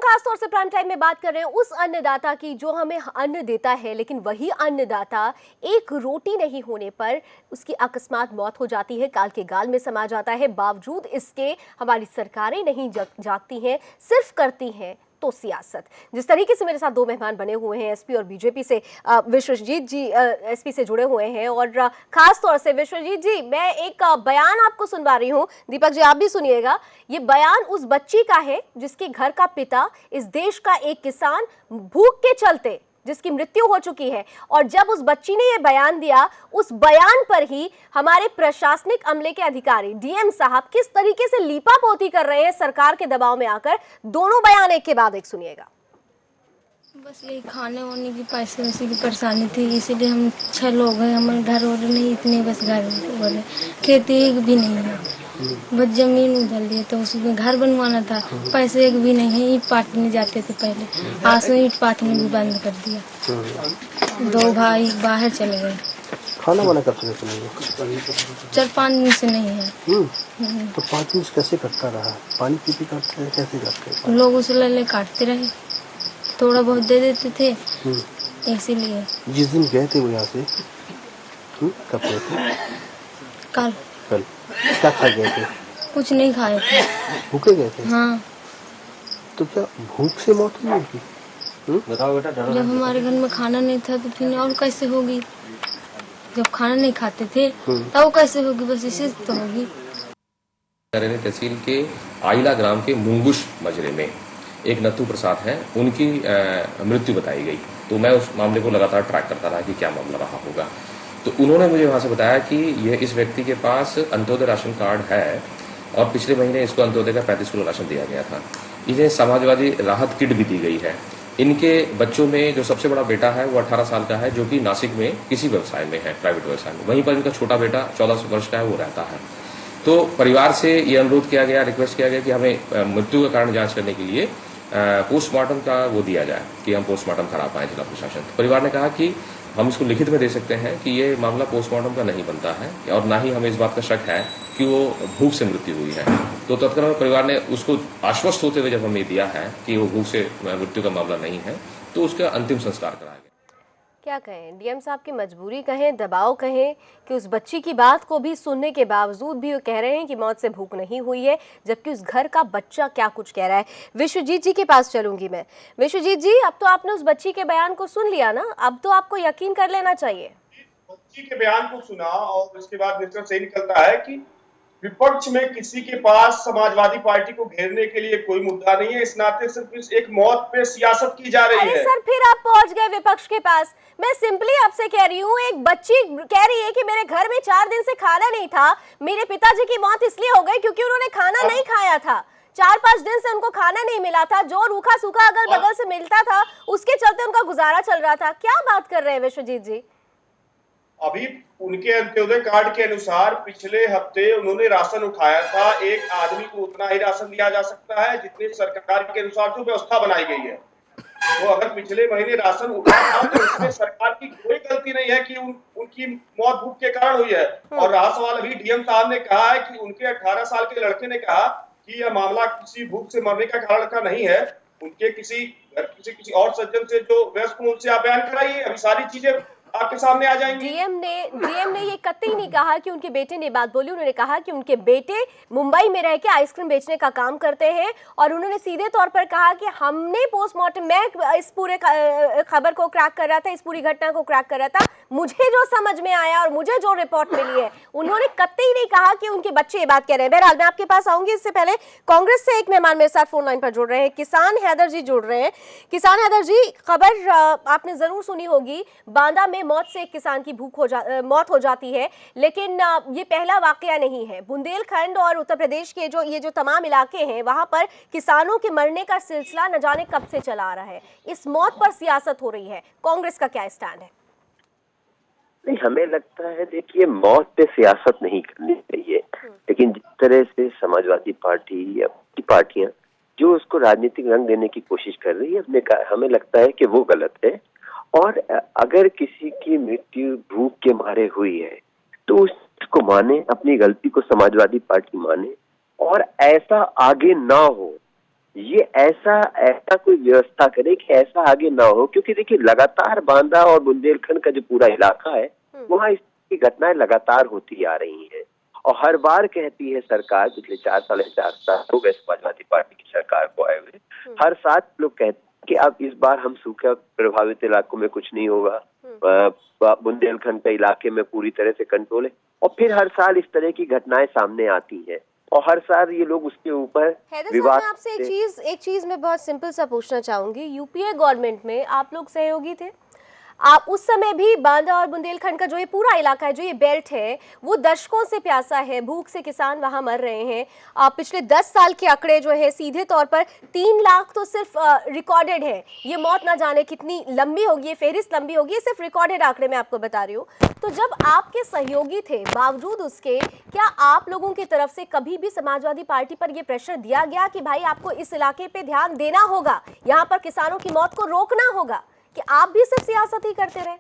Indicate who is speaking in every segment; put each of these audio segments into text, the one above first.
Speaker 1: खास तौर से प्राइम टाइम में बात कर रहे हैं उस अन्नदाता की जो हमें अन्न देता है, लेकिन वही अन्नदाता एक रोटी नहीं होने पर उसकी अकस्मात मौत हो जाती है, काल के गाल में समा जाता है। बावजूद इसके हमारी सरकारें नहीं जागती हैं, सिर्फ करती हैं तो सियासत। जिस तरीके से मेरे साथ दो मेहमान बने हुए हैं, एसपी और बीजेपी से विश्वजीत जी एसपी से जुड़े हुए हैं, और खास तौर से विश्वजीत जी, मैं एक बयान आपको सुनवा रही हूं, दीपक जी आप भी सुनिएगा। ये बयान उस बच्ची का है जिसके घर का पिता इस देश का एक किसान भूख के चलते जिसकी मृत्यु हो चुकी है, और जब उस बच्ची ने यह बयान दिया, उस बयान पर ही हमारे प्रशासनिक अमले के अधिकारी डीएम साहब किस तरीके से लीपापोती कर रहे हैं सरकार के दबाव में आकर। दोनों बयान एक के बाद एक सुनिएगा।
Speaker 2: बस यही खाने वाने की पैसे वैसे की परेशानी थी, इसीलिए हम 6 लोग हैं। हमारे घर और नहीं, इतने बस घर वाले, खेती एक भी नहीं है, बस जमीन उधर लिए तो उसमें घर बनवाना था, पैसे एक भी नहीं है। ईंट पाटने जाते थे पहले, आंसू ईंट पाटने भी बंद कर दिया। 2 भाई बाहर चले गए।
Speaker 3: खाना वाना कब से नहीं?
Speaker 2: 4-5 दिन से नहीं है।
Speaker 3: तो 5 दिन से कैसे कटता रहा? पानी पी करते हैं, कैसे करते?
Speaker 2: लोग उसे ले काटते रहे, थोड़ा बहुत दे देते थे, इसीलिए।
Speaker 3: जिस दिन गए थे वो यहाँ से, कब गए थे?
Speaker 2: कल।
Speaker 3: क्या खा गए थे?
Speaker 2: कुछ नहीं खाए थे।
Speaker 3: भूखे गए थे?
Speaker 2: हाँ।
Speaker 3: तो क्या भूख से मौत हुई उनकी?
Speaker 2: बताओ बेटा। जब हमारे घर में खाना नहीं था तो फिर और कैसे होगी? जब खाना नहीं खाते थे तब कैसे होगी? बस इसी तो होगी।
Speaker 4: तहसील के आइला ग्राम के मुंगुश मजरे में एक नथु प्रसाद हैं, उनकी मृत्यु बताई गई। तो मैं उस मामले को लगातार ट्रैक करता रहा कि क्या मामला रहा होगा। तो उन्होंने मुझे वहाँ से बताया कि यह इस व्यक्ति के पास अंत्योदय राशन कार्ड है और पिछले महीने इसको अंत्योदय का 35 किलो राशन दिया गया था। इन्हें समाजवादी राहत किट भी दी गई है। इनके बच्चों में जो सबसे बड़ा बेटा है वो 18 साल का है, जो कि नासिक में किसी व्यवसाय में है, प्राइवेट व्यवसाय में। वहीं पर इनका छोटा बेटा 14 वर्ष का है, वो रहता है। तो परिवार से ये अनुरोध किया गया, रिक्वेस्ट किया गया कि हमें मृत्यु का कारण जांच करने के लिए पोस्टमार्टम का वो दिया जाए कि हम पोस्टमार्टम करा पाए जिला प्रशासन। तो परिवार ने कहा कि हम इसको लिखित में दे सकते हैं कि ये मामला पोस्टमार्टम का नहीं बनता है, और ना ही हमें इस बात का शक है कि वो भूख से मृत्यु हुई है। तो तत्काल परिवार ने उसको आश्वस्त होते हुए जब हमें दिया है कि वो भूख से मृत्यु का मामला नहीं है, तो उसका अंतिम संस्कार कराया गया।
Speaker 1: क्या कहें, डीएम साहब की मजबूरी कहें, दबाव कहें, कि उस बच्ची की बात को भी सुनने के बावजूद भी वो कह रहे हैं कि मौत से भूख नहीं हुई है, जबकि उस घर का बच्चा क्या कुछ कह रहा है। विश्वजीत जी के पास चलूंगी मैं। विश्वजीत जी, अब तो आपने उस बच्ची के बयान को सुन लिया ना, अब तो आपको यकीन कर लेना चाहिए।
Speaker 5: बच्ची के बयान को सुना और उसके बाद निष्कर्ष यही निकलता है कि विपक्ष में किसी के पास समाजवादी पार्टी को घेरने के लिए कोई मुद्दा नहीं है। इस नाते सिर्फ एक मौत पे सियासत की जा रही है।
Speaker 1: सर, फिर आप पहुंच गए विपक्ष के पास। मैं सिंपली आपसे कह रही हूँ, एक बच्ची कह रही है कि मेरे घर में 4 दिन से खाना नहीं था, मेरे पिताजी की मौत इसलिए हो गई क्योंकि उन्होंने खाना नहीं खाया था। 4-5 दिन से उनको खाना नहीं मिला था, जो रूखा सूखा अगल बगल से मिलता था उसके चलते उनका गुजारा चल रहा था। क्या बात कर रहे हैं विश्वजीत जी?
Speaker 5: अभी उनके अंत्योदय कार्ड के अनुसार पिछले हफ्ते उन्होंने राशन उठाया था। एक आदमी को उतना ही राशन दिया जा सकता है जितनी सरकार के अनुसार जो व्यवस्था बनाई गई है। तो अगर पिछले महीने राशन उठा था तो इसमें सरकार की कोई गलती नहीं है कि उनकी मौत भूख के कारण हुई है। और रहा सवाल, अभी डीएम साहब ने कहा है कि उनके 18 साल के लड़के ने कहा कि यह मामला किसी भूख से मरने का कारण का नहीं है। उनके किसी और सज्जन से जो व्यस्त हो उनसे आप बयान कराइए, अभी सारी चीजें आपके सामने आ जाएंगी।
Speaker 1: डीएम ने ये कतई नहीं कहा कि उनके बेटे ने बात बोली। उन्होंने कहा कि उनके बेटे मुंबई में रह के आइसक्रीम बेचने का काम करते हैं, और उन्होंने सीधे तौर पर कहा कि हमने पोस्टमार्टम, मैं इस पूरे खबर को क्रैक कर रहा था, इस पूरी घटना को क्रैक कर रहा था, मुझे जो समझ में आया और मुझे जो रिपोर्ट मिली है, उन्होंने कतई नहीं कहा कि उनके बच्चे ये बात कह रहे हैं। बहरहाल मैं आपके पास आऊंगी, इससे पहले कांग्रेस से एक मेहमान मेरे साथ फोन लाइन पर जुड़ रहे हैं, किसान हैदर जी जुड़ रहे हैं। किसान हैदर जी, खबर आपने जरूर सुनी होगी, बांदा में मौत से एक किसान की मौत हो जाती है, लेकिन ये पहला वाकया नहीं है। बुंदेलखंड और उत्तर प्रदेश के जो तमाम इलाके हैं, वहां पर किसानों के मरने का सिलसिला न जाने कब से चला आ रहा है। इस मौत पर सियासत हो रही है, कांग्रेस का क्या स्टैंड है?
Speaker 6: नहीं, हमें लगता है, देखिए, मौत पे सियासत नहीं करनी चाहिए, लेकिन जिस तरह से समाजवादी पार्टी या पार्टियां जो उसको राजनीतिक रंग देने की कोशिश कर रही है, हमें लगता है कि वो गलत है। और अगर किसी की मृत्यु भूख के मारे हुई है तो उसको माने, अपनी गलती को समाजवादी पार्टी माने, और ऐसा आगे ना हो ये ऐसा ऐसा कोई व्यवस्था करे कि ऐसा आगे ना हो, क्योंकि देखिए लगातार बांदा और बुंदेलखंड का जो पूरा इलाका है वहाँ इस की घटनाएं लगातार होती आ रही हैं। और हर बार कहती है सरकार, पिछले 4 साल हो गए समाजवादी पार्टी की सरकार को आए हुए, हर साल लोग कहते हैं कि अब इस बार हम सूखा प्रभावित इलाकों में कुछ नहीं होगा, बुंदेलखंड के इलाके में पूरी तरह से कंट्रोल है। और फिर हर साल इस तरह की घटनाएं सामने आती हैं और हर साल ये लोग उसके ऊपर विवाद।
Speaker 1: मैं आपसे एक चीज मैं बहुत सिंपल सा पूछना चाहूंगी, यूपीए गवर्नमेंट में आप लोग सहयोगी थे, आप उस समय भी बांदा और बुंदेलखंड का जो ये पूरा इलाका है, जो ये बेल्ट है, वो दशकों से प्यासा है, भूख से किसान वहां मर रहे हैं। पिछले 10 साल के आंकड़े जो है सीधे तौर पर 3 लाख तो सिर्फ रिकॉर्डेड है। ये मौत ना जाने कितनी लंबी होगी, ये फेहरिस्त लंबी होगी, ये सिर्फ रिकॉर्डेड आंकड़े मैं आपको बता रही हूँ। तो जब आपके सहयोगी थे, बावजूद उसके क्या आप लोगों की तरफ से कभी भी समाजवादी पार्टी पर यह प्रेशर दिया गया कि भाई आपको इस इलाके पे ध्यान देना होगा, यहाँ पर किसानों की मौत को रोकना होगा, कि आप भी सिर्फ सियासत ही करते रहे?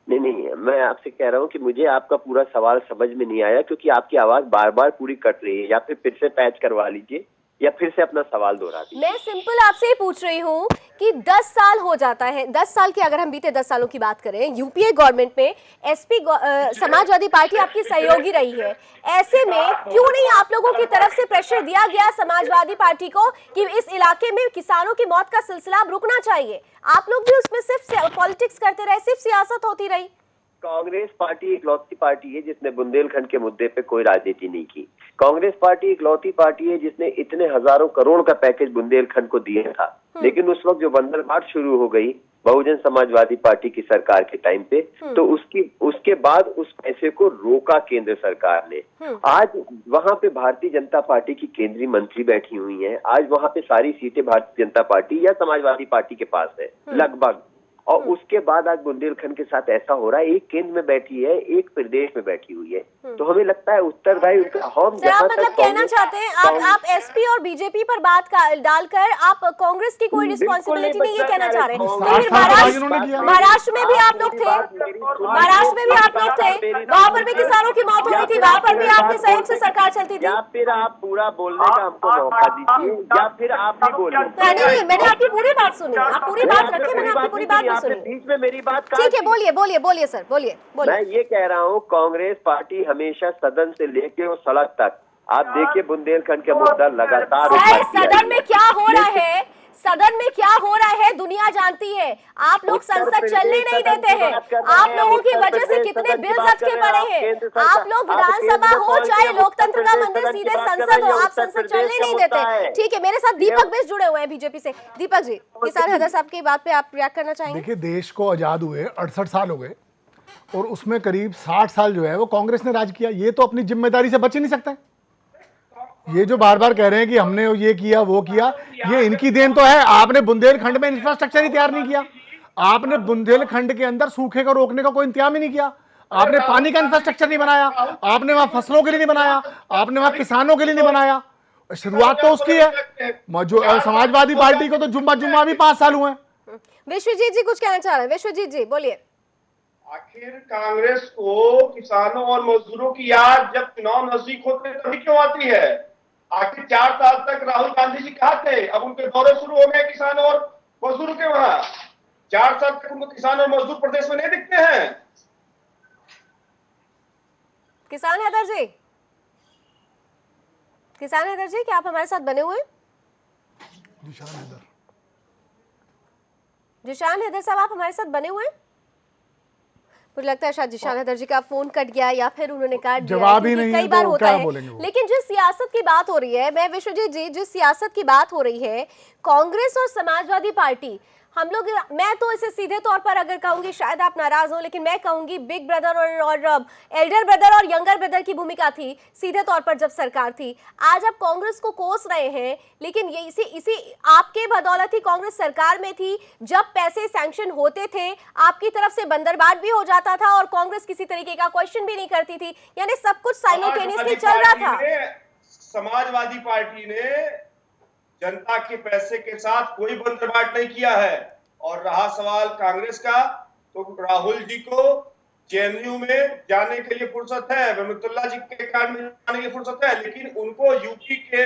Speaker 6: नहीं, मैं आपसे कह रहा हूँ कि मुझे आपका पूरा सवाल समझ में नहीं आया, क्योंकि आपकी आवाज बार बार पूरी कट रही है। या फिर से पैच करवा लीजिए या फिर से अपना सवाल दोहरा दीजिए।
Speaker 1: मैं सिंपल आपसे ही पूछ रही हूँ कि 10 साल हो जाता है, 10 साल की अगर हम बीते 10 सालों की बात करें, यूपीए गवर्नमेंट में एसपी समाजवादी पार्टी आपकी सहयोगी रही है, ऐसे में क्यों नहीं आप लोगों की तरफ से प्रेशर दिया गया समाजवादी पार्टी को कि इस इलाके में किसानों की मौत का सिलसिला अब रुकना चाहिए? आप लोग भी उसमें सिर्फ पॉलिटिक्स करते रहे, सिर्फ सियासत होती रही।
Speaker 6: कांग्रेस पार्टी इकलौती पार्टी है जिसने बुंदेलखंड के मुद्दे पे कोई राजनीति नहीं की। कांग्रेस पार्टी इकलौती पार्टी है जिसने इतने हजारों करोड़ का पैकेज बुंदेलखंड को दिया था, लेकिन उस वक्त जो बंदरबाट शुरू हो गई बहुजन समाजवादी पार्टी की सरकार के टाइम पे, तो उसके बाद उस पैसे को रोका केंद्र सरकार ने। आज वहां पे भारतीय जनता पार्टी की केंद्रीय मंत्री बैठी हुई हैं, आज वहां पे सारी सीटें भारतीय जनता पार्टी या समाजवादी पार्टी के पास है लगभग। और उसके बाद आज बुंदेलखंड के साथ ऐसा हो रहा है, एक केंद्र में बैठी है, एक प्रदेश में बैठी हुई है। तो हमें लगता है उत्तरदायी उनका हम
Speaker 1: जहां मतलब कहना चाहते हैं आप एसपी और बीजेपी पर बात डालकर आप कांग्रेस की कोई रिस्पॉन्सिबिलिटी नहीं ये कहना चाह रहे हैं। तो फिर महाराष्ट्र में भी आप लोग थे, महाराष्ट्र में भी आप लोग थे, वहां पर भी किसानों की मौत हो रही थी, वहां पर भी आपके सहयोग से सरकार चलती थी।
Speaker 6: या फिर आप पूरा बोलने का हमको मौका दीजिए या फिर आप भी बोलिए।
Speaker 1: नहीं, मैंने आपकी पूरी बात सुनी, आप पूरी बात रखिए, मैंने आपकी पूरी बात
Speaker 6: बीच में मेरी बात
Speaker 1: ठीक है, बोलिए सर, बोलिए।
Speaker 6: मैं ये कह रहा हूँ कांग्रेस पार्टी हमेशा सदन से लेके और सड़क तक, आप देखिए बुंदेलखंड का मुद्दा लगातार
Speaker 1: सदन में क्या हो रहा है, सदन में क्या हो रहा है दुनिया जानती है। आप लोग संसद चलने नहीं देते हैं, आप लोगों की वजह से कितने बिल अटके पड़े हैं। आप लोग विधानसभा हो चाहे लोकतंत्र का मंदिर सीधे संसद हो, आप संसद चलने नहीं देते। ठीक है, मेरे साथ दीपक बिष्ट जुड़े हुए हैं बीजेपी से। दीपक जी, किसान हैदर साहब की बात पे आप रिएक्ट करना चाहेंगे?
Speaker 7: देखिए, देश को आजाद हुए 68 साल हो गए और उसमें करीब 60 साल जो है वो कांग्रेस ने राज किया। ये तो अपनी जिम्मेदारी से बच ही नहीं सकता। ये जो बार बार कह रहे हैं कि हमने ये किया वो किया, ये इनकी देन तो है। आपने बुंदेलखंड में इंफ्रास्ट्रक्चर ही तैयार नहीं किया, आपने बुंदेलखंड के अंदर सूखे को रोकने का कोई इंतजाम ही नहीं किया, आपने पानी का इंफ्रास्ट्रक्चर नहीं बनाया, आपने वहां फसलों के लिए नहीं बनाया, आपने वहां किसानों के लिए नहीं बनाया। शुरुआत तो उसकी है। जो समाजवादी पार्टी को तो जुम्मा भी 5 साल हुए हैं।
Speaker 1: विश्वजीत जी कुछ कहना चाह रहे हैं? विश्वजीत जी बोलिए।
Speaker 5: आखिर कांग्रेस को किसानों और मजदूरों की याद जब चुनाव नजदीक होते हैं तभी क्यों आती है? आखिर 4 साल तक राहुल गांधी जी कहाँ थे? अब उनके दौरे शुरू हो गए किसानों और मजदूरों के वहां। 4 साल तक उनको किसान और मजदूर प्रदेश में नहीं दिखते हैं।
Speaker 1: किसान हैदर जी, क्या आप हमारे साथ बने हुए हैं? जिशान हैदर साहब, आप हमारे साथ बने हुए हैं? मुझे लगता है शायद जिशान हैदर जी का फोन कट गया या फिर उन्होंने काट दिया,
Speaker 7: जवाब ही नहीं
Speaker 1: कई बार होता है।
Speaker 7: लेकिन
Speaker 1: जिस सियासत की बात हो रही है, मैं विश्वजीत जी, जिस सियासत की बात हो रही है, कांग्रेस और समाजवादी पार्टी, हम लोग, मैं तो इसे सीधे तौर पर अगर कहूंगी, शायद आप नाराज हो, लेकिन मैं कहूंगी बिग ब्रदर और एल्डर ब्रदर और यंगर ब्रदर की भूमिका थी सीधे तौर पर जब सरकार थी। आज आप कांग्रेस को कोस रहे हैं, लेकिन ये इसी आपके बदौलत ही कांग्रेस सरकार में थी। जब पैसे सैंक्शन होते थे, आपकी तरफ से बंदरबाट भी हो जाता था और कांग्रेस किसी तरीके का क्वेश्चन भी नहीं करती थी, यानी सब कुछ साइमल्टेनियसली चल रहा था।
Speaker 5: समाजवादी पार्टी ने जनता के पैसे के साथ कोई बंदरबाट नहीं किया है। और रहा सवाल कांग्रेस का, तो राहुल जी को जेएनयू में जाने के लिए फुर्सत है, रहमतुल्लाह जी के कांड में जाने की फुर्सत है, लेकिन उनको यूपी के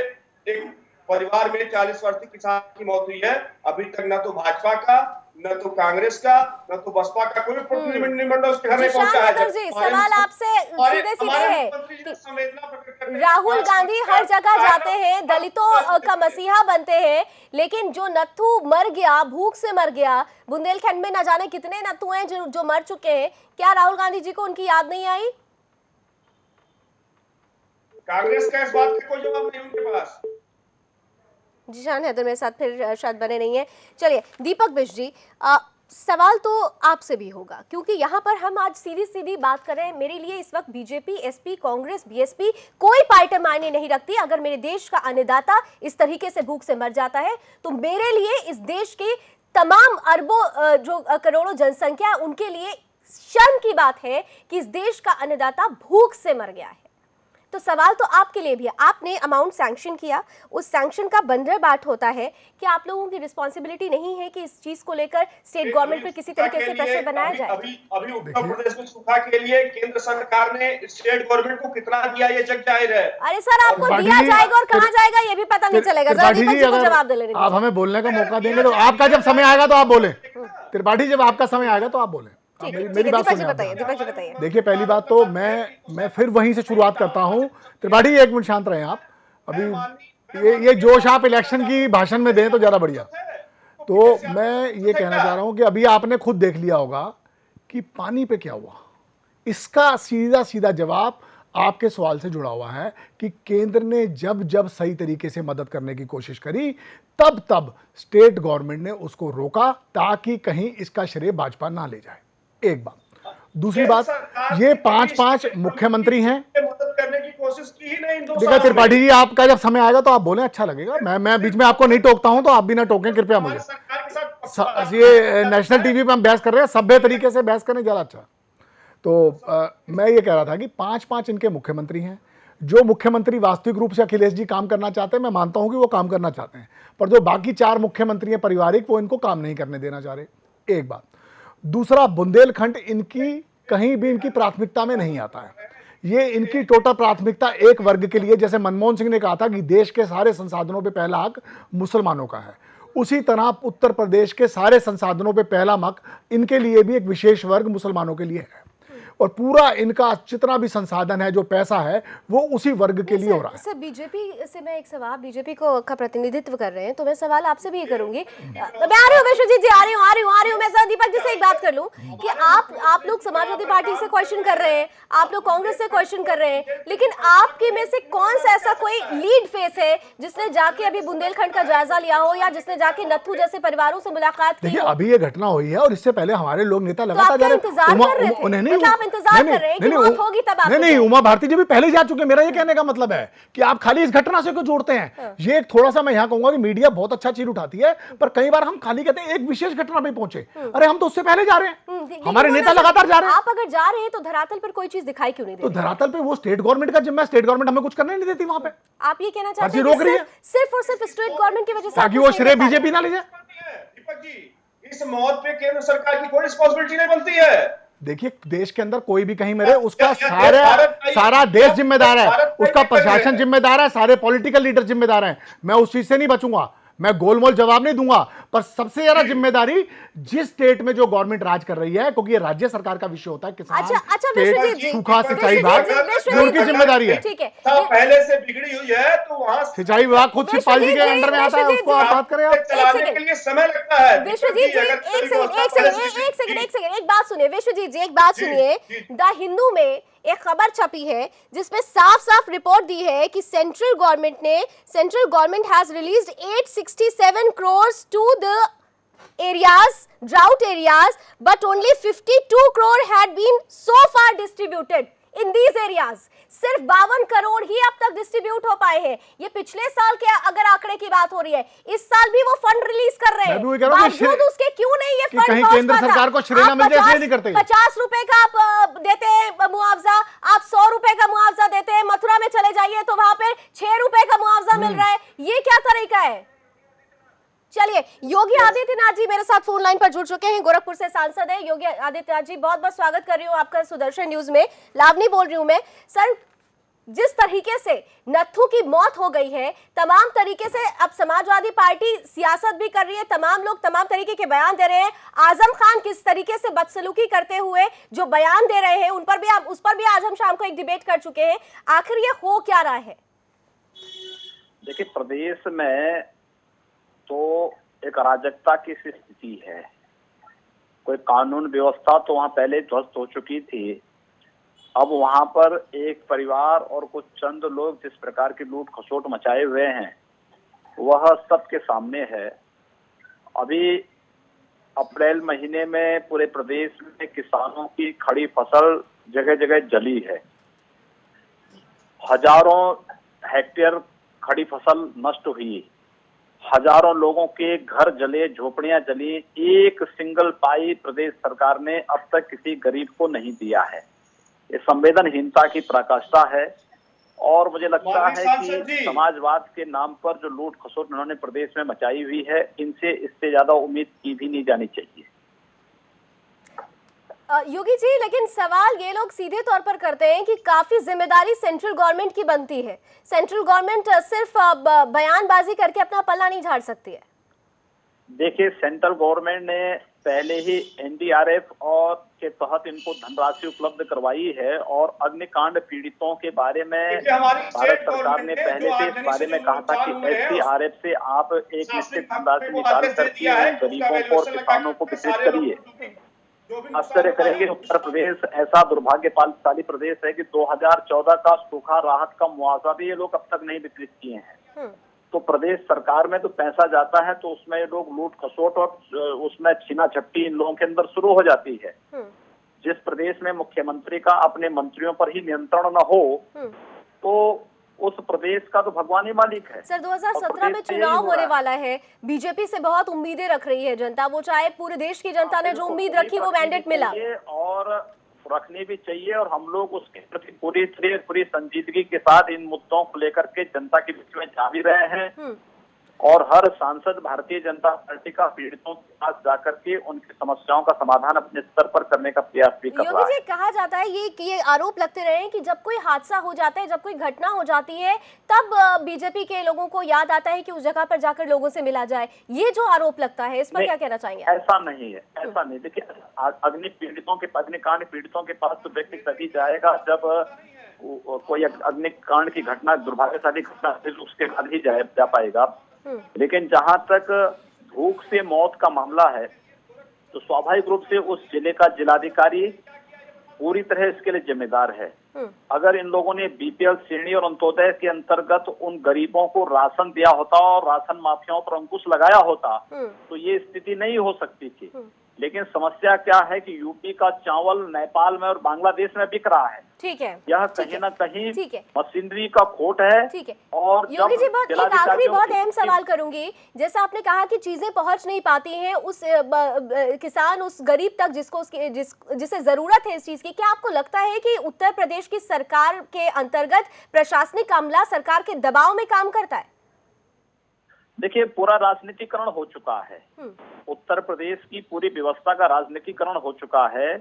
Speaker 5: एक परिवार में 40 वर्षीय किसान की मौत हुई है। अभी तक न तो भाजपा का, न तो कांग्रेस का, न तो बसपा का कोई प्रतिनिधिमंडल उसके घर में पहुंचा है।
Speaker 1: जी, सवाल आपसे सीधे सीधे है कि राहुल गांधी हर जगह जाते हैं, दलितों का मसीहा बनते हैं, लेकिन जो नत्थू मर गया, भूख से मर गया, बुंदेलखंड में न जाने कितने नत्थू हैं जो मर चुके हैं, क्या राहुल गांधी जी को उनकी याद नहीं आई?
Speaker 5: कांग्रेस का इस बात का कोई जवाब नहीं उनके पास।
Speaker 1: जीशान हैदर मेरे साथ फिर शायद बने नहीं है। चलिए दीपक बिष्ट जी, सवाल तो आपसे भी होगा, क्योंकि यहाँ पर हम आज सीधी सीधी बात कर रहे हैं। मेरे लिए इस वक्त बीजेपी, एसपी, कांग्रेस, बीएसपी कोई पार्टी मायने नहीं रखती। अगर मेरे देश का अन्नदाता इस तरीके से भूख से मर जाता है तो मेरे लिए इस देश के तमाम अरबों जो करोड़ों जनसंख्या है उनके लिए शर्म की बात है कि इस देश का अन्नदाता भूख से मर गया है। तो सवाल तो आपके लिए भी है, आपने अमाउंट सैंक्शन किया, उस सैंक्शन का बंदर बाट होता है कि आप लोगों की रिस्पॉन्सिबिलिटी नहीं है कि इस चीज को लेकर स्टेट गवर्नमेंट पर किसी तरीके से प्रेशर बनाया जाए?
Speaker 5: अभी उत्तर प्रदेश में सूखा के लिए केंद्र सरकार ने स्टेट गवर्नमेंट को कितना दिया ये जग जाहिर है।
Speaker 1: अरे सर, आपको दिया जाएगा और कहाँ जाएगा ये भी पता नहीं चलेगा। जरा दीपक जी को जवाब दे।
Speaker 7: आप हमें बोलने का मौका देंगे तो आपका जब समय आएगा तो आप बोले। त्रिपाठी, जब आपका समय आएगा तो आप बोले। मेरी बात सुनिए।
Speaker 1: दीपक जी बताइए।
Speaker 7: देखिए, पहली बात तो मैं फिर वहीं से शुरुआत करता हूं। त्रिपाठी, एक मिनट शांत रहे आप। अभी ये जोश आप इलेक्शन की भाषण में दें तो ज्यादा बढ़िया। तो मैं ये कहना चाह रहा हूं कि अभी आपने खुद देख लिया होगा कि पानी पे क्या हुआ। इसका सीधा सीधा जवाब आपके सवाल से जुड़ा हुआ है कि केंद्र ने जब जब सही तरीके से मदद करने की कोशिश करी तब तब स्टेट गवर्नमेंट ने उसको रोका ताकि कहीं इसका श्रेय भाजपा ना ले जाए। एक बात। दूसरी बात, ये पांच मुख्यमंत्री हैं।
Speaker 5: मदद करने की कोशिश की ही नहीं।
Speaker 7: देखा त्रिपाठी जी, आपका जब समय आएगा तो आप बोले, अच्छा लगेगा। मैं बीच में आपको नहीं टोकता हूं तो आप भी ना टोकें कृपया मुझे। ये नेशनल टीवी पे हम बहस कर रहे हैं, सभ्य तरीके से बहस करने ज्यादा अच्छा। तो मैं ये कह रहा था कि पांच इनके मुख्यमंत्री हैं। जो मुख्यमंत्री वास्तविक रूप से अखिलेश जी काम करना चाहते हैं, मैं मानता हूं कि वो काम करना चाहते हैं, पर जो बाकी 4 मुख्यमंत्री हैं पारिवारिक, वो इनको काम नहीं करने देना चाह रहे। एक बात। दूसरा, बुंदेलखंड इनकी कहीं भी इनकी प्राथमिकता में नहीं आता है। ये इनकी टोटल प्राथमिकता एक वर्ग के लिए, जैसे मनमोहन सिंह ने कहा था कि देश के सारे संसाधनों पे पहला हक मुसलमानों का है, उसी तरह उत्तर प्रदेश के सारे संसाधनों पे पहला हक इनके लिए भी एक विशेष वर्ग मुसलमानों के लिए है। और पूरा इनका जितना भी संसाधन है, जो पैसा है, वो उसी वर्ग के लिए हो रहा है।
Speaker 1: सर, बीजेपी से मैं एक सवाल, बीजेपी को का प्रतिनिधित्व कर रहे हैं, तो मैं सवाल आपसे भी ये करूंगी। मैं आ रही हूँ विश्वजीत जी, आ रही हूँ। मैं सर दीपक जी से एक बात कर लूं कि आप लोग समाजवादी पार्टी से क्वेश्चन कर रहे हैं, आप लोग कांग्रेस से क्वेश्चन कर रहे हैं, लेकिन आपके में से कौन सा ऐसा कोई लीड फेस है जिसने जाके अभी बुंदेलखंड का जायजा लिया हो, या जिसने जाके नत्थू जैसे परिवारों से मुलाकात की हो?
Speaker 7: अभी ये घटना हुई है और इससे पहले हमारे लोग नेता लगातार जा रहे हैं।
Speaker 1: इंतजार कर रहे हैं कि मौत होगी तब आप
Speaker 7: नहीं, उमा भारती जी भी पहले जा चुके हैं। मेरा ये कहने का मतलब है कि आप खाली इस घटना से क्यों जोड़ते हैं। ये थोड़ा सा मैं यहाँ कहूंगा कि मीडिया बहुत अच्छा चीज उठाती है, पर कई बार हम खाली कहते हैं एक विशेष घटना पे पहुंचे। अरे हम तो उससे पहले जा रहे हैं, हमारे नेता लगातार जा रहे हैं।
Speaker 1: आप अगर जा रहे हैं तो धरातल पर कोई चीज दिखाई क्यों नहीं दे
Speaker 7: रही? तो धरातल पे वो स्टेट गवर्नमेंट का जिम्मा, स्टेट गवर्नमेंट हमें कुछ करने नहीं देती वहां पे।
Speaker 1: आप ये कहना चाहते हैं कि सिर्फ और सिर्फ स्टेट गवर्नमेंट की वजह से,
Speaker 7: ताकि वो श्रेय बीजेपी ना ले जाए?
Speaker 5: दीपक जी, इस मौत पे केंद्र सरकार की कोई रिस्पॉन्सिबिलिटी नहीं बनती है।
Speaker 7: देखिए, देश के अंदर कोई भी कहीं मरे, उसका सारा देश जिम्मेदार है, उसका प्रशासन जिम्मेदार है, सारे पॉलिटिकल लीडर जिम्मेदार हैं। मैं उस चीज से नहीं बचूंगा, मैं गोलमोल जवाब नहीं दूंगा, पर सबसे ज्यादा जिम्मेदारी जिस स्टेट में जो गवर्नमेंट राज कर रही है, क्योंकि ये राज्य सरकार का विषय होता है, किसान, सूखा, सिंचाई विभाग, ये उनकी जिम्मेदारी है।
Speaker 1: ठीक है,
Speaker 5: पहले से बिगड़ी हुई है तो वहाँ
Speaker 7: सिंचाई विभाग खुद शिवपाल जी के अंडर में आता है, उसको आप बात करें। आप
Speaker 5: चलाने के लिए समय लगता है।
Speaker 1: विश्वजीत जी, एक सेकंड, एक बात सुनिए विश्वजीत जी, एक बात सुनिए। द हिंदू में एक खबर छपी है जिसमें साफ साफ रिपोर्ट दी है कि central government has released 867 crores to the areas, drought areas, but only 52 crore had been so far distributed in these areas. सिर्फ 52 करोड़ ही अब तक डिस्ट्रीब्यूट हो पाए हैं। ये पिछले साल के अगर आंकड़े की बात हो रही है, इस साल भी वो फंड रिलीज कर रहे हैं, बावजूद उसके क्यों नहीं ये फंड
Speaker 7: कहीं केंद्र सरकार को श्रेय ना मिल जाए, इसलिए नहीं करते।
Speaker 1: 50 रुपए का आप देते हैं मुआवजा, आप 100 रुपए का मुआवजा देते हैं। मथुरा में चले जाइए तो वहां पे 6 रुपए का मुआवजा मिल रहा है। ये क्या तरीका है? चलिए, योगी आदित्यनाथ जी मेरे साथ फोन लाइन पर जुड़ चुके हैं, गोरखपुर से सांसद है। योगी आदित्यनाथ जी, बहुत बहुत स्वागत कर रही हूँ आपका सुदर्शन न्यूज में। लावनी बोल रही हूँ मैं। सर, जिस तरीके से नत्थू की मौत हो गई है, तमाम तरीके से अब समाजवादी पार्टी सियासत भी कर रही है, तमाम लोग तमाम तरीके के बयान दे रहे हैं। आजम खान किस तरीके से बदसलूकी करते हुए जो बयान दे रहे हैं, उस पर भी आज हम शाम को एक डिबेट कर चुके हैं। आखिर ये हो क्या रहा है?
Speaker 8: देखिए, प्रदेश में तो एक अराजकता की सी स्थिति है। कोई कानून व्यवस्था तो वहां पहले ध्वस्त हो चुकी थी। अब वहां पर एक परिवार और कुछ चंद लोग जिस प्रकार की लूट खसोट मचाए हुए हैं, वह सबके सामने है। अभी अप्रैल महीने में पूरे प्रदेश में किसानों की खड़ी फसल जगह जगह जली है। हजारों हेक्टेयर खड़ी फसल नष्ट हुई, हजारों लोगों के घर जले, झोपड़ियां जली। एक सिंगल पाई प्रदेश सरकार ने अब तक किसी गरीब को नहीं दिया है। ये संवेदनहीनता की पराकाष्ठा है। और मुझे लगता है कि समाजवाद के नाम पर जो लूट खसोट उन्होंने प्रदेश में मचाई हुई है, इनसे इससे ज्यादा उम्मीद की भी नहीं जानी चाहिए।
Speaker 1: योगी जी, लेकिन सवाल ये लोग सीधे तौर पर करते हैं कि काफी जिम्मेदारी सेंट्रल गवर्नमेंट की बनती है। सेंट्रल गवर्नमेंट सिर्फ बयानबाजी करके अपना पल्ला नहीं झाड़ सकती है।
Speaker 8: देखिए, सेंट्रल गवर्नमेंट ने पहले ही एनडीआरएफ और के तहत इनको धनराशि उपलब्ध करवाई है। और अग्निकांड पीड़ितों के बारे में भारत सरकार ने पहले से इस बारे में कहा था कि एसडीआरएफ से आप एक निश्चित धनराशि निकाल करके गरीबों को और किसानों को वितरित करिए। आश्चर्य करेंगे, उत्तर प्रदेश ऐसा दुर्भाग्यशाली प्रदेश है कि 2014 का सूखा राहत का मुआवजा भी ये लोग अब तक नहीं वितरित किए हैं। तो प्रदेश सरकार में तो पैसा जाता है तो उसमें लोग लूट खसोट और उसमें छीना झपटी इन लोगों के अंदर शुरू हो जाती है। जिस प्रदेश में मुख्यमंत्री का अपने मंत्रियों पर ही नियंत्रण न हो, तो उस प्रदेश का तो भगवान ही मालिक है।
Speaker 1: सर, 2017 में चुनाव होने वाला है, बीजेपी से बहुत उम्मीदें रख रही है जनता। वो चाहे पूरे देश की जनता ने जो उम्मीद रखी वो मैंडेट मिला
Speaker 8: और रखनी भी चाहिए। और हम लोग उसके प्रति पूरी संजीदगी के साथ इन मुद्दों को लेकर के जनता के बीच में जा भी रहे हैं। और हर सांसद भारतीय जनता पार्टी का पीड़ितों के पास जाकर के उनकी समस्याओं का समाधान अपने स्तर पर करने का प्रयास भी कर रहा है।
Speaker 1: योगी जी, कहा जाता है ये आरोप लगते रहे हैं कि जब कोई हादसा हो जाता है, जब कोई घटना हो जाती है, तब बीजेपी के लोगों को याद आता है कि उस जगह पर जाकर लोगों से मिला जाए। ये जो आरोप लगता है, इस पर क्या कहना चाहेंगे?
Speaker 8: ऐसा नहीं है, ऐसा नहीं। देखिए, अग्निकांड पीड़ितों के पास तो व्यक्ति तभी जाएगा जब कोई अग्निकांड की घटना, दुर्भाग्यशाली घटना, उसके बाद ही जा पाएगा। लेकिन जहां तक भूख से मौत का मामला है, तो स्वाभाविक रूप से उस जिले का जिलाधिकारी पूरी तरह इसके लिए जिम्मेदार है। अगर इन लोगों ने बीपीएल श्रेणी और अंत्योदय के अंतर्गत उन गरीबों को राशन दिया होता और राशन माफियाओं पर अंकुश लगाया होता, तो ये स्थिति नहीं हो सकती थी। लेकिन समस्या क्या है कि यूपी का चावल नेपाल में और बांग्लादेश में बिक रहा है।
Speaker 1: ठीक है,
Speaker 8: यह कहीं ना कहीं मशीनरी का खोट है।
Speaker 1: ठीक है।
Speaker 8: और
Speaker 1: योगी जी, एक आखिरी बहुत अहम सवाल करूंगी। जैसा आपने कहा कि चीजें पहुंच नहीं पाती हैं उस किसान, उस गरीब तक जिसे जरूरत है इस चीज की, क्या आपको लगता है कि उत्तर प्रदेश की सरकार के अंतर्गत प्रशासनिक अमला सरकार के दबाव में काम करता है?
Speaker 8: देखिए, पूरा राजनीतिकरण हो चुका है। उत्तर प्रदेश की पूरी व्यवस्था का राजनीतिकरण हो चुका है।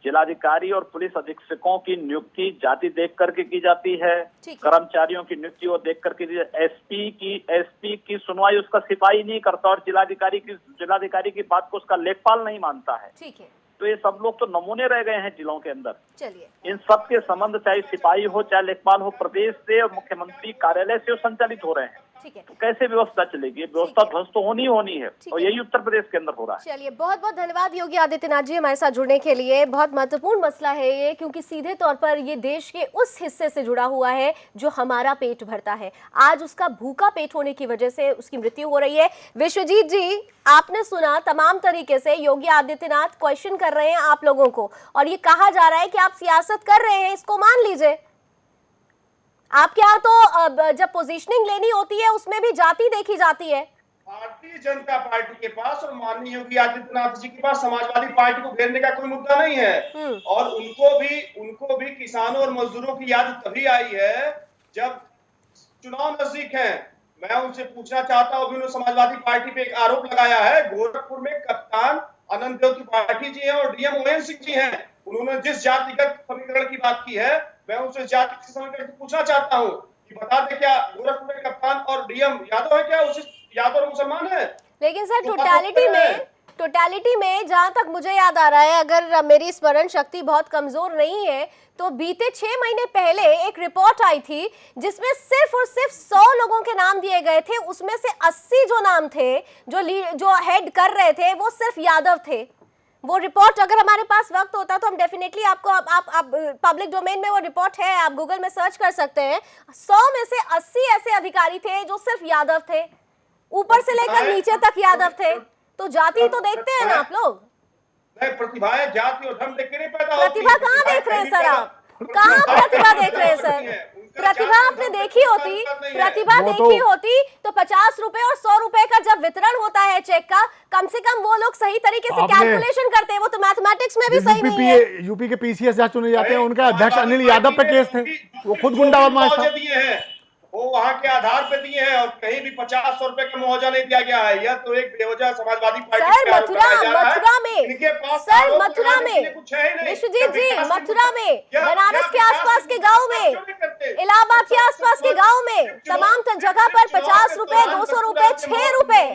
Speaker 8: जिलाधिकारी और पुलिस अधीक्षकों की नियुक्ति जाति देख करके की जाती है। कर्मचारियों की नियुक्ति वो देख करके, एसपी की सुनवाई उसका सिपाही नहीं करता और जिलाधिकारी की बात को उसका लेखपाल नहीं मानता है।
Speaker 1: ठीक है।
Speaker 8: तो ये सब लोग तो नमूने रह गए हैं जिलों के अंदर।
Speaker 1: चलिए,
Speaker 8: इन सब के संबंध चाहे सिपाही हो चाहे लेखपाल हो, प्रदेश से और मुख्यमंत्री कार्यालय से संचालित हो रहे हैं।
Speaker 1: ठीक है।
Speaker 8: तो कैसे व्यवस्था चलेगी? व्यवस्था ध्वस्त तो होनी है। और यही उत्तर प्रदेश के अंदर हो रहा है।
Speaker 1: चलिए, बहुत बहुत धन्यवाद योगी आदित्यनाथ जी हमारे साथ जुड़ने के लिए। बहुत महत्वपूर्ण मसला है ये, क्योंकि सीधे तौर पर ये देश के उस हिस्से से जुड़ा हुआ है जो हमारा पेट भरता है। आज उसका भूखा पेट होने की वजह से उसकी मृत्यु हो रही है। विश्वजीत जी, आपने सुना, तमाम तरीके से योगी आदित्यनाथ क्वेश्चन कर रहे हैं आप लोगों को, और ये कहा जा रहा है कि आप सियासत कर रहे हैं। इसको मान लीजिए, आपके यहाँ तो जब पोजीशनिंग लेनी होती है उसमें भी जाति देखी जाती है।
Speaker 5: भारतीय जनता पार्टी के पास और माननीय योगी आदित्यनाथ जी के पास समाजवादी पार्टी को घेरने का कोई मुद्दा नहीं है। और उनको भी किसानों और मजदूरों की याद तभी आई है जब चुनाव नजदीक है। मैं उनसे पूछना चाहता हूँ, उन्होंने समाजवादी पार्टी पे एक आरोप लगाया है। गोरखपुर में कप्तान अनंत देव त्रिपाठी जी हैं और डीएम मोहन सिंह जी हैं। उन्होंने जिस जातिगत समीकरण की बात की है मैं उनसे जाति से समझ करके पूछना चाहता हूँ कि बता दे क्या गोरखपुर के कप्तान और डीएम यादव है क्या? उसी यादव और मुसलमान है?
Speaker 1: लेकिन सर
Speaker 5: तो
Speaker 1: टोटलिटी में जहां तक मुझे याद आ रहा है, अगर मेरी स्मरण शक्ति बहुत कमजोर नहीं है, तो बीते 6 महीने पहले एक रिपोर्ट आई थी जिसमें सिर्फ और सिर्फ 100 लोगों के नाम दिए गए थे। उसमें से 80 जो नाम थे, जो हेड कर रहे थे, वो सिर्फ यादव थे। वो रिपोर्ट अगर हमारे पास वक्त होता तो हम डेफिनेटली आपको आप पब्लिक डोमेन में वो रिपोर्ट है, आप गूगल में सर्च कर सकते हैं। 100 में से 80 ऐसे अधिकारी थे जो सिर्फ यादव थे, ऊपर से लेकर नीचे तक यादव थे। तो जाति तो देखते हैं ना आप लोग?
Speaker 5: नहीं, प्रतिभाएं जाति और धर्म देख के नहीं पैदा होती।
Speaker 1: प्रतिभा कहाँ देख रहे हैं सर आप? कहाँ प्रतिभा देख रहे हैं सर? प्रतिभा आपने देखी होती, प्रतिभा देखी होती तो 50 रुपए और 100 रुपए का जब वितरण होता है चेक का, कम से कम वो लोग सही तरीके से कैलकुलेशन करते हैं। वो तो मैथमेटिक्स में भी सही नहीं है।
Speaker 7: यूपी के पीसीएस जहाँ चुने जाते हैं, उनका अध्यक्ष अनिल यादव पे केस थे, वो खुद गुंडा बदमाश था।
Speaker 5: वो वहाँ के आधार पे दिए हैं और कहीं भी 50-100 रुपए का मुआवजा नहीं दिया गया है। यह तो एक बेवजह समाजवादी पार्टी
Speaker 1: सर मथुरा में विश्वजीत जी, मथुरा में, बनारस के आसपास के गांव में, इलाहाबाद के आसपास के गांव में, तमाम जगह पर 50 रुपए, 200 रुपए, 6 रुपए।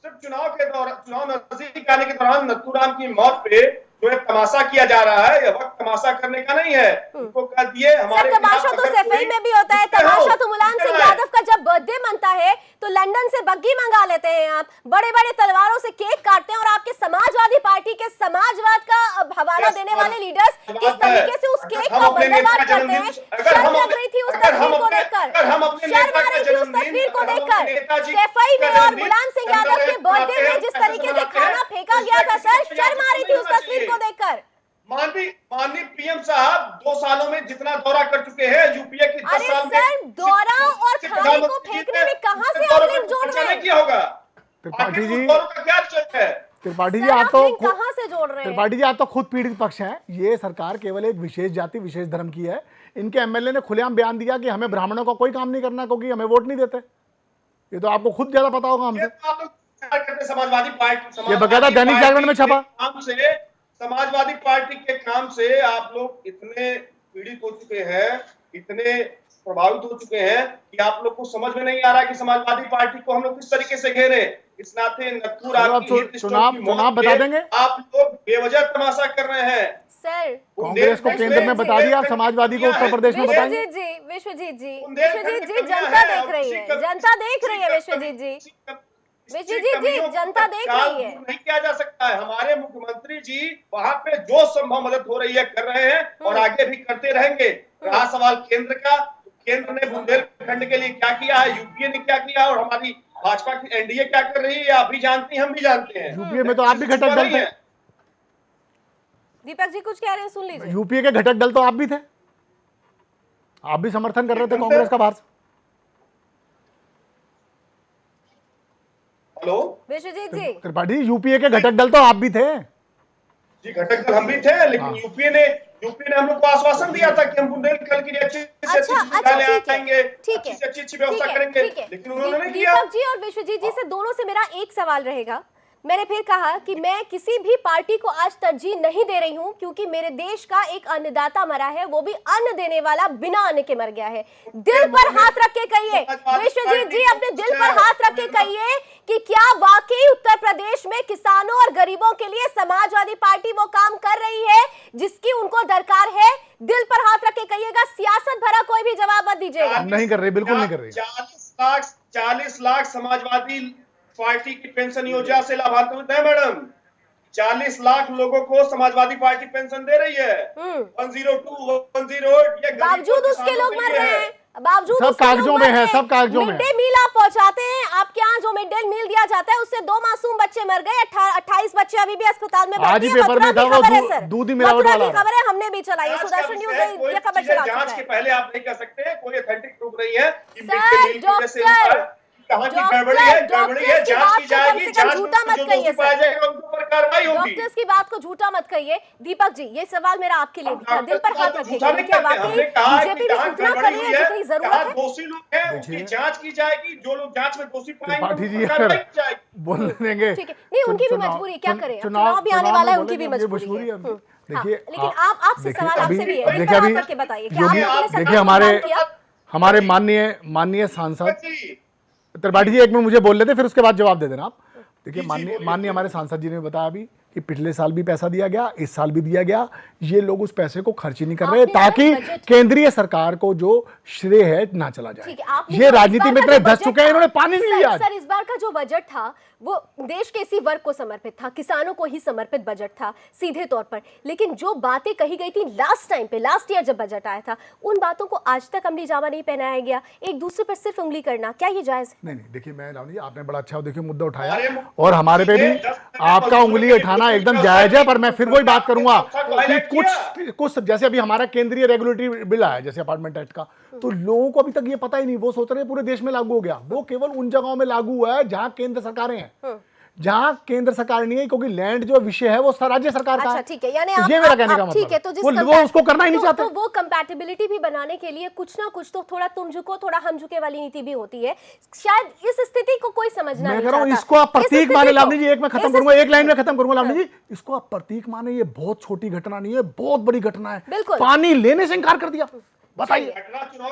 Speaker 5: सिर्फ चुनाव नजदीक आने के दौरान नथुराम की मौत पे जो एक तमाशा किया जा रहा है, यह वक्त तमाशा करने का नहीं है। उनको कर दिए हमारे
Speaker 1: तमाशा तो सफाई में भी होता है। तमाशा तो मुलायम सिंह यादव का जब बर्थडे मनता है तो लंदन से बग्गी मंगा लेते हैं आप, बड़े बड़े तलवारों से केक काटते हैं, और आपके समाजवादी पार्टी के समाजवाद का हवाला देने वाले लीडर्स किस तरीके से उस केक का बर्बाद करते हैं। शर्म लग रही थी उस तस्वीर को देखकर, शर्म आ रही थी उस तस्वीर को देखकर। सफाई में और मुलायम सिंह यादव के बर्थडे में जिस तरीके से खाना फेंका गया था सर, शर्म आ रही थी उस तस्वीर को देखकर।
Speaker 5: माननीय पीएम साहब 2 सालों में जितना दौरा कर चुके हैं यूपीए की 10 साल में।
Speaker 1: सर दौरा और खाने को फेंकने में कहां से आप लिंक जोड़ रहे हैं?
Speaker 5: क्या होगा
Speaker 7: त्रिपाठी जी?
Speaker 5: क्या चल है
Speaker 7: त्रिपाठी जी, आप तो
Speaker 1: कहां से जोड़ रहे हैं?
Speaker 7: त्रिपाठी जी, आप तो खुद पीड़ित पक्ष हैं। ये सरकार केवल एक विशेष जाति विशेष धर्म की है। इनके एमएलए ने खुलेआम बयान दिया कि हमें ब्राह्मणों का कोई काम नहीं करना क्योंकि हमें वोट नहीं देते। ये तो आपको खुद ज्यादा पता होगा हमसे।
Speaker 5: समाजवादी पार्टी,
Speaker 7: ये बकायदा दैनिक जागरण में छपा।
Speaker 5: समाजवादी पार्टी के काम से आप लोग इतने पीड़ित हो चुके हैं, इतने प्रभावित हो चुके हैं कि आप लोग को समझ में नहीं आ रहा कि समाजवादी पार्टी को हम लोग किस तरीके से घेरे। इस नाते
Speaker 7: चुनाव बता देंगे।
Speaker 5: आप लोग बेवजह तमाशा कर रहे हैं
Speaker 1: सर।
Speaker 7: कांग्रेस को केंद्र में बता दिया, समाजवादी को उत्तर प्रदेश में बताएंगे।
Speaker 1: विश्वजीत जी जनता देख रही है, जनता देख रही है। विश्वजीत जी जनता देख रही है।
Speaker 5: नहीं किया जा सकता है। हमारे मुख्यमंत्री जी वहां पे जो संभव मदद हो रही है कर रहे हैं और आगे भी करते रहेंगे। रहा सवाल केंद्र का, केंद्र ने बुंदेलखंड के लिए क्या किया है, यूपीए ने क्या किया और हमारी भाजपा की एनडीए क्या कर रही है, आप भी जानती हैं, हम भी जानते हैं।
Speaker 7: यूपीए में तो आप भी घटक दल थे।
Speaker 1: दीपक जी कुछ कह रहे हैं, सुन लीजिए।
Speaker 7: यूपीए के घटक दल तो आप भी थे, आप भी समर्थन कर रहे थे कांग्रेस का बाहर से।
Speaker 5: हेलो
Speaker 1: विश्वजीत जी,
Speaker 7: त्रिपाठी, यूपीए के घटक दल तो आप भी थे।
Speaker 5: जी घटक दल हम भी थे, लेकिन यूपीए ने हम लोग को आश्वासन दिया था कि हम बुंदेलखंड के लिए अच्छी व्यवस्था करेंगे, लेकिन उन्होंने नहीं किया।
Speaker 1: दीपक जी और विश्वजीत जी से दोनों से मेरा एक सवाल रहेगा। मैंने फिर कहा कि मैं किसी भी पार्टी को आज तरजीह नहीं दे रही हूं क्योंकि मेरे देश का एक अन्नदाता मरा है, वो भी अन्न देने वाला बिना अन्न के मर गया है। दिल पर हाथ रख के कहिए विश्वजीत जी, अपने दिल पर हाथ रख के कहिए कि क्या वाकई उत्तर प्रदेश में किसानों और गरीबों के लिए समाजवादी पार्टी वो काम कर रही है जिसकी उनको दरकार है? दिल पर हाथ रख के कहिएगा, सियासत भरा कोई भी जवाब मत दीजिएगा।
Speaker 7: नहीं कर रही, बिल्कुल नहीं कर रही।
Speaker 5: 40 लाख समाजवादी पार्टी की पेंशन योजना से लाभान्वित है मैडम। 40 लाख लोगों को समाजवादी पार्टी पेंशन दे रही है। 102, 108,
Speaker 1: बावजूद उसके लोग मर रहे हैं, बावजूद
Speaker 7: सब कागजों में है, सब कागजों में।
Speaker 1: मिड डे मील आप पहुंचाते हैं, आपके यहाँ जो मिड डे मील दिया जाता है उससे 2 मासूम बच्चे मर गए, 28 बच्चे अभी भी अस्पताल में भर्ती हैं।
Speaker 7: पेपर में था वो दूध मिलावट वाला
Speaker 1: खबर है, हमने भी चलाई है, सुदर्शन न्यूज़ ये खबर चला चुका है।
Speaker 5: जांच के पहले आप नहीं कह सकते, कोई ऑथेंटिक प्रूफ नहीं है कि
Speaker 1: डॉक्टर
Speaker 5: कहां की गड़बड़ी है, जांच की जाएगी,
Speaker 1: झूठा मत कहिए
Speaker 5: सर, उनके ऊपर कार्रवाई होगी।
Speaker 1: डॉक्टर्स की बात को झूठा मत कहिए। दीपक जी, ये सवाल मेरा आपके लिए भी था, दिल पर हाथ रखिएगा। क्या वाकई बीजेपी भी सूचना कर रही है जितनी जरूरत है?
Speaker 5: दोषी लोग हैं, उनकी जांच की जाएगी, जो लोग जांच में दोषी
Speaker 7: पाएंगे
Speaker 1: बोल देंगे। ठीक है, नहीं उनकी भी मजबूरी, क्या करें, चुनाव भी आने वाला है, उनकी भी मजबूरी है।
Speaker 7: देखिए
Speaker 1: लेकिन आपसे सवाल आपसे भी है,
Speaker 7: देखिए अभी
Speaker 1: करके बताइए कि
Speaker 7: जो
Speaker 1: आप
Speaker 7: भी
Speaker 1: लोगों ने सरकार
Speaker 7: देखिए
Speaker 1: को
Speaker 7: हमारे
Speaker 1: काम किया?
Speaker 7: हमारे माननीय सांसद त्रिपाठी जी एक मिनट मुझे बोल लेते फिर उसके बाद जवाब दे देना आप। देखिए माननीय हमारे सांसद जी ने बताया अभी कि पिछले साल भी पैसा दिया गया, इस साल भी दिया गया। ये लोग उस पैसे को खर्च ही नहीं कर रहे ताकि केंद्रीय सरकार को जो श्रेय है ना चला जाए। ये राजनीति में इतने धस चुके हैं, इन्होंने पानी नहीं लिया।
Speaker 1: सर इस बार का जो बजट था वो देश के इसी वर्ग को समर्पित था, किसानों को ही समर्पित बजट था सीधे तौर पर। लेकिन जो बातें कही गई थी लास्ट ईयर जब बजट आया था, उन बातों को आज तक अमली जामा नहीं पहनाया गया। एक दूसरे पर सिर्फ उंगली करना, क्या ये जायज है? नहीं,
Speaker 7: देखिए मैं रावनी जी आपने बड़ा अच्छा देखिए मुद्दा उठाया और हमारे पे भी आपका उंगली उठाना एकदम जायज है। पर मैं फिर वही बात करूंगा कि कुछ जैसे अभी हमारा केंद्रीय रेगुलेटरी बिल आया जैसे अपार्टमेंट एक्ट का, तो लोगों को अभी तक ये पता ही नहीं, वो सोच रहे हैं पूरे देश में लागू हो गया। वो केवल उन जगहों में लागू हुआ है जहां केंद्र सरकारें हैं, जहां केंद्र सरकार नहीं है, क्योंकि लैंड जो विषय है वो राज्य सरकार का है।
Speaker 1: ठीक है, यानी
Speaker 7: ये मेरा कहने का मतलब है, वो उसको करना ही नहीं चाहते।
Speaker 1: तो वो कंपैटिबिलिटी भी बनाने के लिए कुछ ना कुछ तो थोड़ा तुम झुको थोड़ा हम झुके वाली नीति भी होती है। शायद इस स्थिति को कोई समझना नहीं चाहता।
Speaker 7: इसको आप प्रतीक माने लावनी जी, एक मैं खत्म करूंगा, एक लाइन में खत्म करूंगा लावनी जी। इसको आप प्रतीक माने, ये बहुत छोटी घटना नहीं है, बहुत बड़ी घटना है। पानी लेने से इनकार कर दिया, बताइए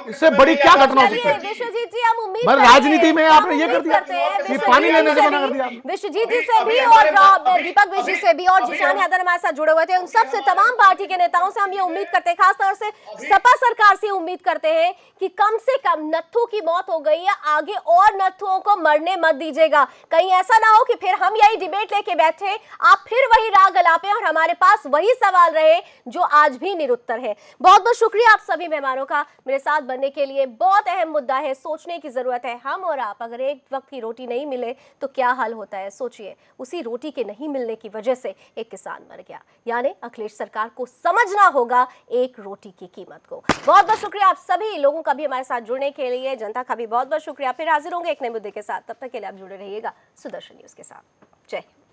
Speaker 7: इससे बड़ी क्या घटना हो सकती है?
Speaker 1: विश्वजीत जी हम उम्मीद
Speaker 7: राजनीति में आपने ये कर दिया कि पानी लेने से मना कर दिया।
Speaker 1: विश्वजीत जी से भी और दीपक विजय से भी और जिशान हैदर हमारे साथ जुड़े हुए थे, उन सबसे तमाम पार्टी के नेताओं से हम ये उम्मीद करते हैं, खासतौर से सपा सरकार से उम्मीद करते हैं कि कम से कम नत्थू की मौत हो गई है, आगे और नत्थुओं को मरने मत दीजिएगा। कहीं ऐसा ना हो कि फिर हम यही डिबेट लेके बैठे, आप फिर वही राग गलापे और हमारे पास वही सवाल रहे जो आज भी निरुत्तर है। बहुत बहुत शुक्रिया आप सभी मेहमानों का मेरे साथ बनने के लिए। बहुत अहम मुद्दा है, सोचने की जरूरत है। हम और आप अगर एक वक्त की रोटी नहीं मिले तो क्या हाल होता है, सोचिए। उसी रोटी के नहीं मिलने की वजह से एक किसान मर गया। यानी अखिलेश सरकार को समझना होगा एक रोटी की कीमत को। बहुत बहुत शुक्रिया आप सभी लोगों का भी हमारे साथ जुड़ने के लिए, जनता का भी बहुत बहुत शुक्रिया। फिर हाजिर होंगे एक नए मुद्दे के साथ, तब तक के लिए आप जुड़े रहिएगा सुदर्शन न्यूज के साथ। जय हिंद।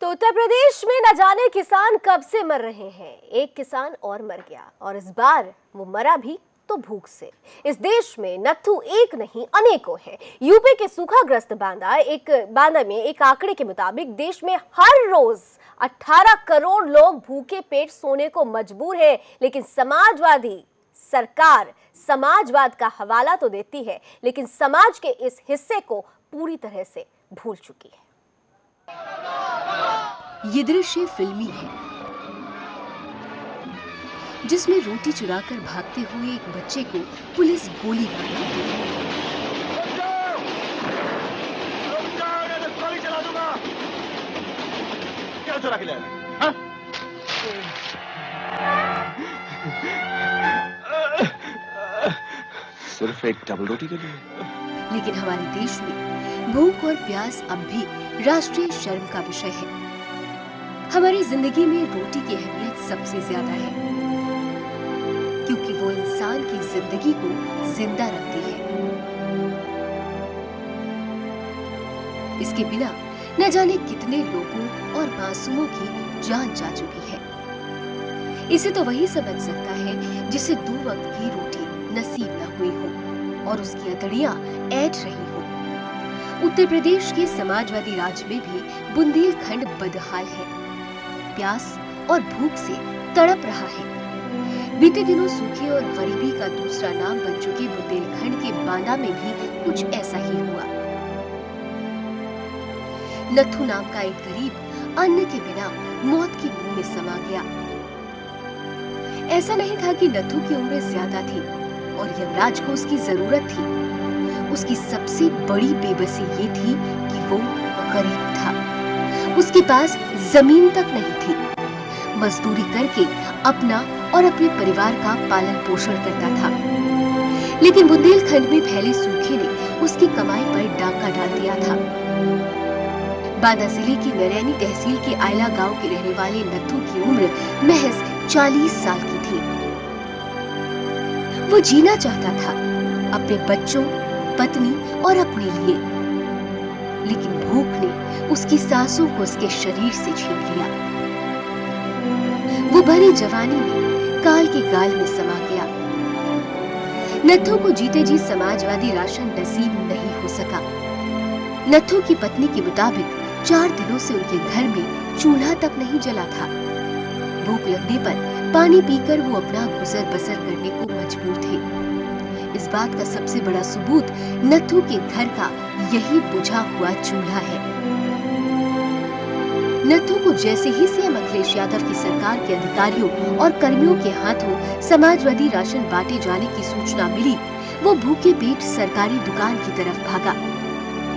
Speaker 1: तो उत्तर प्रदेश में न जाने किसान कब से मर रहे हैं। एक किसान और मर गया और इस बार वो मरा भी तो भूख से। इस देश में नत्थू एक नहीं अनेकों हैं। यूपी के सूखाग्रस्त बांदा में एक आंकड़े के मुताबिक देश में हर रोज 18 करोड़ लोग भूखे पेट सोने को मजबूर हैं। लेकिन समाजवादी सरकार समाजवाद का हवाला तो देती है, लेकिन समाज के इस हिस्से को पूरी तरह से भूल चुकी है।
Speaker 9: ये दृश्य फिल्मी है, जिसमें रोटी चुराकर भागते हुए एक बच्चे को पुलिस गोली मार देती है।
Speaker 10: क्या चुरा के लाया? सिर्फ एक डबल रोटी के लिए।
Speaker 9: लेकिन हमारे देश में भूख और प्यास अब भी राष्ट्रीय शर्म का विषय है। हमारी जिंदगी में रोटी की अहमियत सबसे ज्यादा है, क्योंकि वो इंसान की जिंदगी को जिंदा रखती है। इसके बिना न जाने कितने लोगों और मासूमों की जान जा चुकी है। इसे तो वही समझ सकता है जिसे 2 वक्त की रोटी नसीब न हुई हो और उसकी अतड़ियां ऐंठ रही हो। उत्तर प्रदेश के समाजवादी राज्य में भी बुंदेलखंड बदहाल है, प्यास और भूख से तड़प रहा है। बीते दिनों सूखे और गरीबी का दूसरा नाम बन चुके बुंदेलखंड के बांदा में भी कुछ ऐसा ही हुआ। नत्थू नाम का एक गरीब अन्न के बिना मौत के मुंह में समा गया। ऐसा नहीं था कि नत्थू की उम्र ज्यादा थी और यमराज को उसकी जरूरत थी। उसकी सबसे बड़ी बेबसी ये थी कि वो गरीब था। उसके पास जमीन तक नहीं थी। मजदूरी करके अपना और अपने परिवार का पालन पोषण करता था। लेकिन बुंदेलखंड में फैले सूखे ने उसकी कमाई पर डाका डाल दिया था। बांदा जिले की नरैनी तहसील के आयला गांव के रहने वाले नत्थू की उम्र महज 40 साल की थी। वो जीना चाहता था अपने बच्चों, पत्नी और अपने लिए, लेकिन भूख ने उसकी सांसों को उसके शरीर से छीन लिया। वो भरी जवानी में काल के गाल में समा गया। नत्थू को जीते जी समाजवादी राशन नसीब नहीं हो सका। नत्थू की पत्नी के मुताबिक 4 दिनों से उनके घर में चूल्हा तक नहीं जला था। भूख लगने पर पानी पीकर वो अपना गुजर बसर करने को मजबूर थे। इस बात का सबसे बड़ा सबूत नत्थू के घर का यही बुझा हुआ चूल्हा है। नत्थू को जैसे ही सीएम अखिलेश यादव की सरकार के अधिकारियों और कर्मियों के हाथों समाजवादी राशन बांटे जाने की सूचना मिली, वो भूखे पेट सरकारी दुकान की तरफ भागा।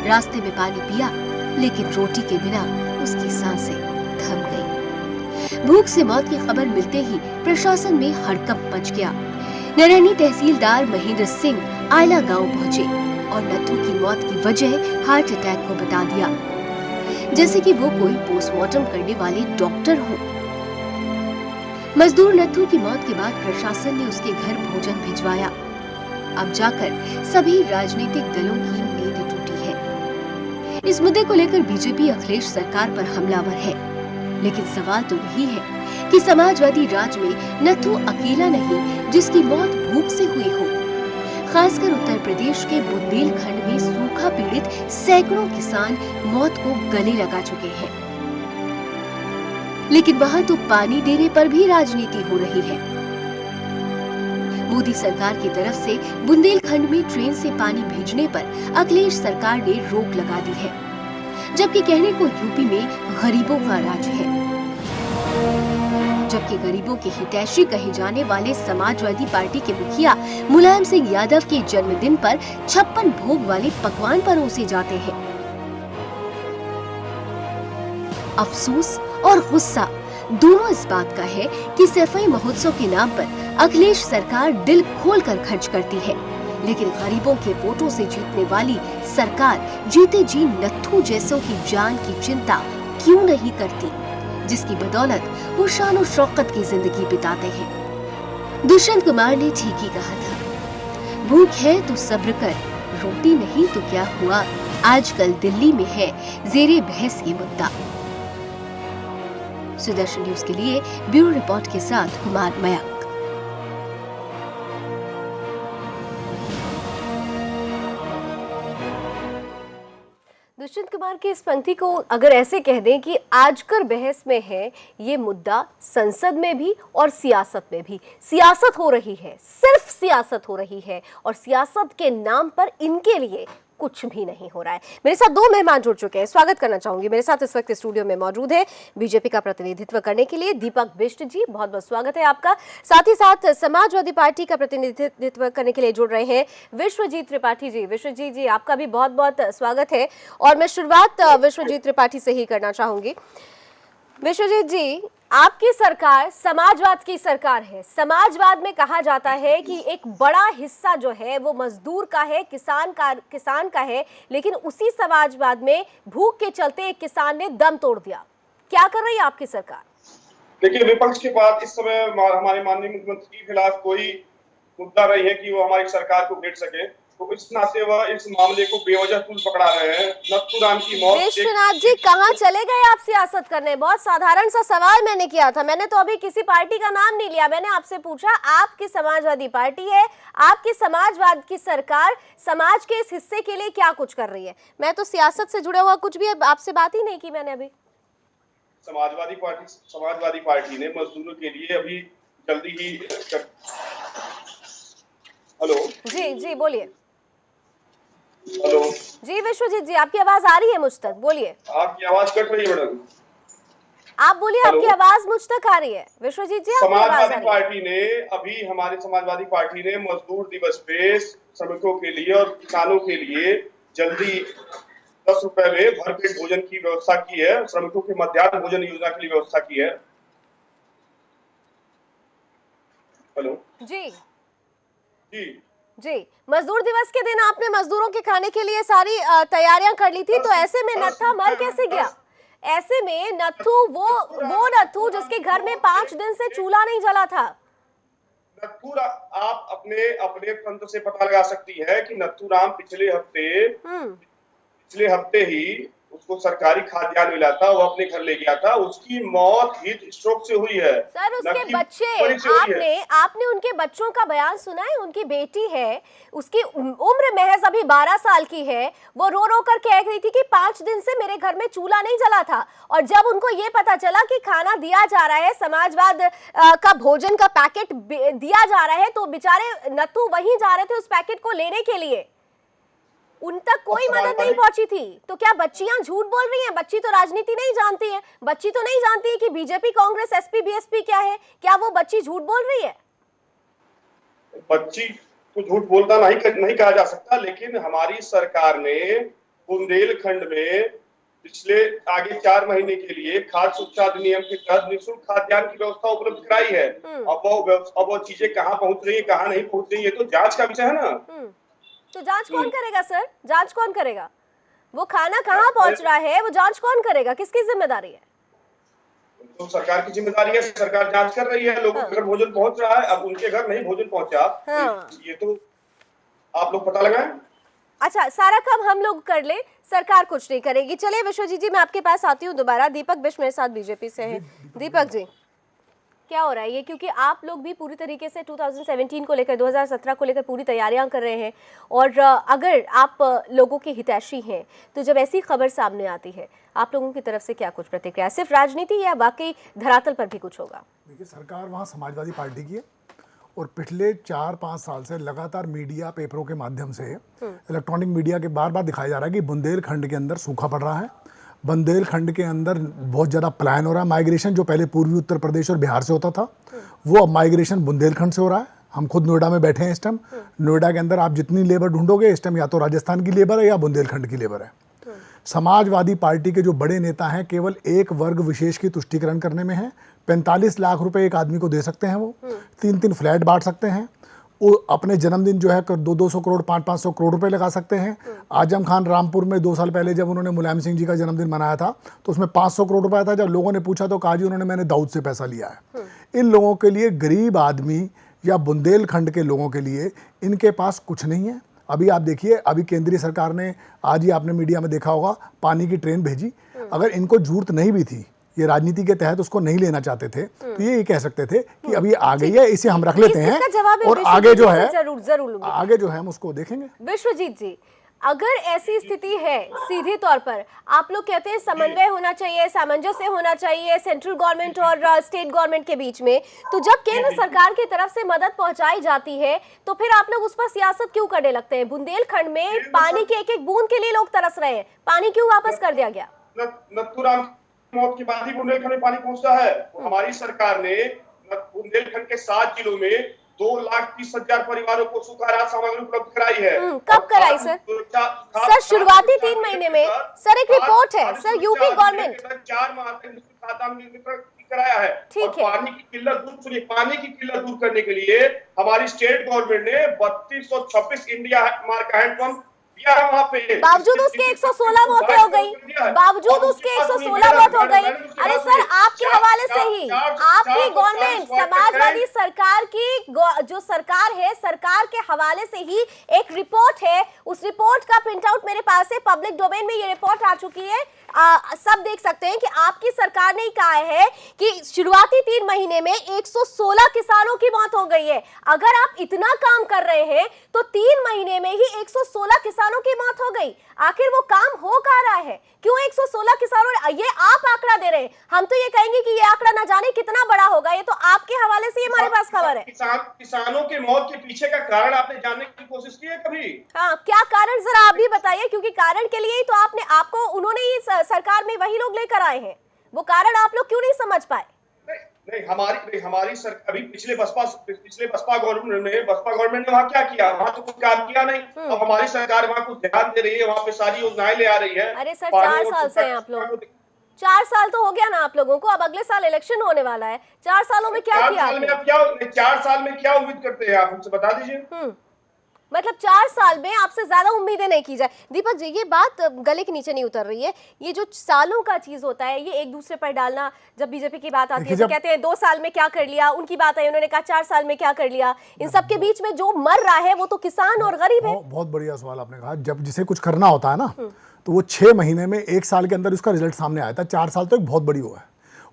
Speaker 9: रास्ते में पानी पिया, लेकिन रोटी के बिना उसकी सांसें थम गईं। भूख से मौत की खबर मिलते ही प्रशासन में हड़कंप मच गया। नरैनी तहसीलदार महेंद्र सिंह आयला गांव पहुंचे और नत्थू की मौत की वजह हार्ट अटैक को बता दिया, जैसे कि वो कोई पोस्टमार्टम करने वाले डॉक्टर हो। मजदूर नत्थू की मौत के बाद प्रशासन ने उसके घर भोजन भिजवाया। अब जाकर सभी राजनीतिक दलों की नींद टूटी है। इस मुद्दे को लेकर बीजेपी अखिलेश सरकार पर हमलावर है, लेकिन सवाल तो यही है कि समाजवादी राज में नत्थू अकेला नहीं जिसकी मौत भूख से हुई हो। खासकर उत्तर प्रदेश के बुंदेलखंड में सूखा पीड़ित सैकड़ों किसान मौत को गले लगा चुके हैं, लेकिन वहां तो पानी देने पर भी राजनीति हो रही है। मोदी सरकार की तरफ से बुंदेलखंड में ट्रेन से पानी भेजने पर अखिलेश सरकार ने रोक लगा दी है, जबकि कहने को यूपी में गरीबों का राज है। जबकि गरीबों के हितैषी कहे जाने वाले समाजवादी पार्टी के मुखिया मुलायम सिंह यादव के जन्मदिन पर 56 भोग वाले पकवान परोसे जाते हैं। अफसोस और गुस्सा दोनों इस बात का है कि सफाई महोत्सव के नाम पर अखिलेश सरकार दिल खोलकर खर्च करती है, लेकिन गरीबों के वोटों से जीतने वाली सरकार जीते जी नत्थू जैसों की जान की चिंता क्यों नहीं करती, जिसकी बदौलत वो शान और शौकत की जिंदगी बिताते हैं। दुष्यंत कुमार ने ठीक ही कहा था, भूख है तो सब्र कर, रोटी नहीं तो क्या हुआ, आजकल दिल्ली में है जेरे बहस ये मुद्दा। सुदर्शन न्यूज के लिए ब्यूरो रिपोर्ट के साथ कुमार मयंक।
Speaker 1: दुष्यंत कुमार की इस पंक्ति को अगर ऐसे कह दें कि आजकल बहस में है ये मुद्दा, संसद में भी और सियासत में भी सियासत हो रही है, सिर्फ सियासत हो रही है, और सियासत के नाम पर इनके लिए कुछ भी नहीं हो रहा है। मेरे साथ 2 मेहमान जुड़ चुके हैं, स्वागत करना चाहूंगी। मेरे साथ इस वक्त स्टूडियो में मौजूद है बीजेपी का प्रतिनिधित्व करने के लिए दीपक बिष्ट जी, बहुत बहुत स्वागत है आपका। साथ ही साथ समाजवादी पार्टी का प्रतिनिधित्व करने के लिए जुड़ रहे हैं विश्वजीत त्रिपाठी जी। विश्वजीत जी, आपका भी बहुत बहुत स्वागत है। और मैं शुरुआत विश्वजीत त्रिपाठी से ही करना चाहूंगी। विश्वजीत जी, आपकी सरकार समाजवाद की सरकार है। समाजवाद में कहा जाता है कि एक बड़ा हिस्सा जो है वो मजदूर का है, किसान का है, लेकिन उसी समाजवाद में भूख के चलते एक किसान ने दम तोड़ दिया। क्या कर रही है आपकी सरकार?
Speaker 5: देखिए, विपक्ष के पास इस समय हमारे माननीय मुख्यमंत्री के खिलाफ कोई मुद्दा नहीं है कि वो हमारी सरकार को घेर सके, तो इस नाते वह इस मामले को बेवजह तूल पकड़ा रहे हैं। नत्थू राम की मौत।
Speaker 1: विश्वनाथ जी, कहाँ चले गए आप सियासत करने? बहुत साधारण सा सवाल मैंने किया था। मैंने तो अभी किसी पार्टी का नाम नहीं लिया। मैंने आपसे पूछा, आपकी समाजवादी पार्टी है, आपकी समाजवाद की सरकार समाज के इस हिस्से के लिए क्या कुछ कर रही है? मैं तो सियासत से जुड़ा हुआ कुछ भी आपसे बात ही नहीं की मैंने अभी।
Speaker 5: समाजवादी पार्टी ने मजदूरों के लिए अभी जल्दी ही हेलो
Speaker 1: जी बोलिए।
Speaker 5: हेलो
Speaker 1: जी विश्वजीत जी, आपकी आवाज आ रही है मुझ तक, बोलिए।
Speaker 5: आपकी आवाज कट रही है मैडम।
Speaker 1: आप बोलिए, आपकी आवाज मुझ तक आ रही है। विश्वजीत जी,
Speaker 5: समाजवादी पार्टी ने अभी हमारी समाजवादी पार्टी ने मजदूर दिवस पे श्रमिकों के लिए और किसानों के लिए जल्दी 10 रुपए में भरपेट भोजन की व्यवस्था की है। श्रमिकों के मध्याह्न भोजन योजना के लिए व्यवस्था की है। हेलो
Speaker 1: जी
Speaker 5: जी,
Speaker 1: जी, मजदूर दिवस के दिन आपने मजदूरों के खाने के लिए सारी तैयारियां कर ली थी, तो ऐसे में नत्था मर कैसे गया? ऐसे में नत्थू वो नत्थू जिसके घर में 5 दिन से चूल्हा नहीं जला था।
Speaker 5: नत्थू आप अपने अपने तंत्र से पता लगा सकती है कि नत्थू राम पिछले हफ्ते ही उसको सरकारी खाद्यान्न मिला था, वो अपने घर ले गया था। उसकी मौत हीट स्ट्रोक से हुई है।
Speaker 1: सर, उसके बच्चे, आपने उनके बच्चों का बयान सुना है? उनकी बेटी है, उसकी उम्र महज अभी 12 साल की है, वो रो रो कर कह रही थी कि 5 दिन से मेरे घर में चूल्हा नहीं जला था। और जब उनको ये पता चला कि खाना दिया जा रहा है, समाजवाद का भोजन का पैकेट दिया जा रहा है, तो बेचारे नत्थू वहीं जा रहे थे उस पैकेट को लेने के लिए, उन तक कोई मदद नहीं पहुंची थी। तो क्या बच्चियां झूठ बोल रही हैं? बच्ची तो राजनीति नहीं जानती है, बच्ची तो नहीं जानती है कि बीजेपी, कांग्रेस, एसपी, बीएसपी क्या है। क्या वो बच्ची झूठ बोल रही है?
Speaker 5: बच्ची को झूठ बोलता नहीं कहा जा सकता, लेकिन हमारी सरकार ने बुंदेलखंड में पिछले आगे 4 महीने के लिए खाद्य सुरक्षा अधिनियम के तहत निःशुल्क खाद्यान्न की व्यवस्था उपलब्ध कराई है। अब वो चीजें कहाँ पहुंच रही है, कहाँ नहीं पहुंच रही है, तो जांच का विषय है ना।
Speaker 1: तो जांच कौन करेगा सर? जांच कौन करेगा? वो खाना कहाँ पहुंच रहा है, वो जांच कौन करेगा? किसकी जिम्मेदारी है?
Speaker 5: तो सरकार की जिम्मेदारी है, सरकार जांच कर रही है। लोगों के घर भोजन पहुंच रहा है, अब उनके घर नहीं भोजन पहुंचा, ये तो आप लोग पता लगाएं।
Speaker 1: अच्छा, सारा काम हम लोग कर ले, सरकार कुछ नहीं करेगी। चलिए विश्वजीत जी, मैं आपके पास आती हूँ दोबारा। दीपक बिश मेरे साथ बीजेपी से हैं। दीपक जी, क्या हो रहा है ये? क्योंकि आप लोग भी पूरी तरीके से 2017 को लेकर, 2017 को लेकर पूरी तैयारियां कर रहे हैं, और अगर आप लोगों के हितैषी हैं तो जब ऐसी खबर सामने आती है, आप लोगों की तरफ से क्या कुछ प्रतिक्रिया? सिर्फ राजनीति या वाकई धरातल पर भी कुछ होगा?
Speaker 7: देखिए, सरकार वहाँ समाजवादी पार्टी की है, और पिछले 4-5 साल से लगातार मीडिया, पेपरों के माध्यम से, इलेक्ट्रॉनिक मीडिया के बार बार दिखाया जा रहा है कि बुंदेलखंड के अंदर सूखा पड़ रहा है, बुंदेलखंड के अंदर बहुत ज़्यादा पलायन हो रहा है। माइग्रेशन जो पहले पूर्वी उत्तर प्रदेश और बिहार से होता था, वो अब माइग्रेशन बुंदेलखंड से हो रहा है। हम खुद नोएडा में बैठे हैं इस टाइम। नोएडा के अंदर आप जितनी लेबर ढूंढोगे इस टाइम, या तो राजस्थान की लेबर है या बुंदेलखंड की लेबर है। समाजवादी पार्टी के जो बड़े नेता हैं, केवल एक वर्ग विशेष की तुष्टीकरण करने में है। 45 लाख रुपए एक आदमी को दे सकते हैं, वो 3-3 फ्लैट बांट सकते हैं, वो अपने जन्मदिन जो है 200-200 करोड़, 500-500 करोड़ रुपए लगा सकते हैं। आजम खान रामपुर में 2 साल पहले जब उन्होंने मुलायम सिंह जी का जन्मदिन मनाया था, तो उसमें 500 करोड़ रुपया था। जब लोगों ने पूछा तो कहा जी उन्होंने मैंने दाऊद से पैसा लिया है। इन लोगों के लिए, गरीब आदमी या बुंदेलखंड के लोगों के लिए, इनके पास कुछ नहीं है। अभी आप देखिए, अभी केंद्रीय सरकार ने, आज ही आपने मीडिया में देखा होगा, पानी की ट्रेन भेजी। अगर इनको जरूरत नहीं भी थी, ये राजनीति के तहत उसको नहीं लेना चाहते थे, तो ये कह सकते थे कि अभी आ गई है, इसे हम रख लेते हैं, और आगे जो है आगे जो है हम उसको देखेंगे।
Speaker 1: विश्वजीत जी, अगर ऐसी स्थिति है, सीधे तौर पर आप लोग कहते हैं समन्वय होना चाहिए, सामंजस्य होना चाहिए सेंट्रल गवर्नमेंट और स्टेट गवर्नमेंट के बीच में, तो जब केंद्र सरकार की तरफ से मदद पहुंचाई जाती है, तो फिर आप लोग उस पर सियासत क्यों करने लगते हैं? बुंदेलखंड में पानी के एक एक बूंद के लिए लोग तरस रहे हैं, पानी क्यों वापस कर दिया गया?
Speaker 5: नत्थूराम मौत के बाद ही बुंदेलखंड में पानी पहुंचता है। हमारी सरकार ने बुंदेलखंड के 7 जिलों में 2,30,000 परिवारों को सूखा राहत सामग्री उपलब्ध कराई है।
Speaker 1: कब कराई सर? सर, शुरुआती 3 महीने में। सर, एक रिपोर्ट है सर, यूपी गवर्नमेंट
Speaker 5: 4 माह तक कराया है। ठीक है। पानी की किल्लत दूर करने के लिए हमारी स्टेट गवर्नमेंट ने 3226 इंडिया मार्क हैंडपंप दिया है वहाँ पे।
Speaker 1: बावजूद उसके 116 मौतें हो गई, बावजूद उसके 116 मौत हो गई। अरे सर, आपके हवाले से ही आपकी गवर्नमेंट, समाजवादी सरकार की जो सरकार है, सरकार के हवाले से ही एक रिपोर्ट है, उस रिपोर्ट का प्रिंट आउट मेरे पास है, पब्लिक डोमेन में ये रिपोर्ट आ चुकी है। सब देख सकते हैं कि आपकी सरकार ने कहा है कि शुरुआती 3 महीने में 116 किसानों की मौत हो गई है। अगर आप इतना काम कर रहे हैं तो 3 महीने में ही 116 किसानों की मौत हो गई। आखिर वो काम हो कहाँ रहा है? क्यों 116 किसानों? ये आप आंकड़ा दे रहे हैं, हम तो ये कहेंगे कि ये आंकड़ा ना जाने कितना बड़ा होगा। ये तो आपके हवाले से हमारे पास खबर है।
Speaker 5: किसानों के मौत के पीछे का कारण आपने जानने की कोशिश की है कभी?
Speaker 1: हाँ, क्या कारण, जरा आप भी बताइए, क्योंकि कारण के लिए ही तो उन्होंने ही सरकार में वही लोग लेकर आए हैं। वो कारण आप लोग क्यों नहीं समझ पाए?
Speaker 5: नहीं, हमारी सरकार, अभी पिछले बसपा गवर्नमेंट ने वहाँ क्या किया? वहाँ तो कुछ काम किया नहीं। अब हमारी सरकार वहाँ कुछ ध्यान दे रही है, वहाँ पे सारी योजनाएं ले आ रही है।
Speaker 1: अरे सर, 4 साल से हैं आप लोग, 4 साल तो हो गया ना आप लोगों को। अब अगले साल इलेक्शन होने वाला है, 4 सालों में क्या किया?
Speaker 5: 4 साल में क्या उम्मीद करते हैं आप, हमसे बता दीजिए।
Speaker 1: मतलब 4 साल में आपसे ज्यादा उम्मीदें नहीं की जाए। दीपक जी, ये बात गले के नीचे नहीं उतर रही है। ये जो सालों का चीज होता है, ये एक दूसरे पर डालना, जब बीजेपी की बात आती है तो कहते हैं 2 साल में क्या कर लिया, उनकी बात आई, उन्होंने कहा 4 साल में क्या कर लिया। इन सब के बीच में जो मर रहा है वो तो किसान और गरीब है।
Speaker 7: बहुत बढ़िया सवाल आपने कहा। जब जिसे कुछ करना होता है ना, तो वो 6 महीने में 1 साल के अंदर उसका रिजल्ट सामने आया था। 4 साल तो एक बहुत बड़ी हुआ है।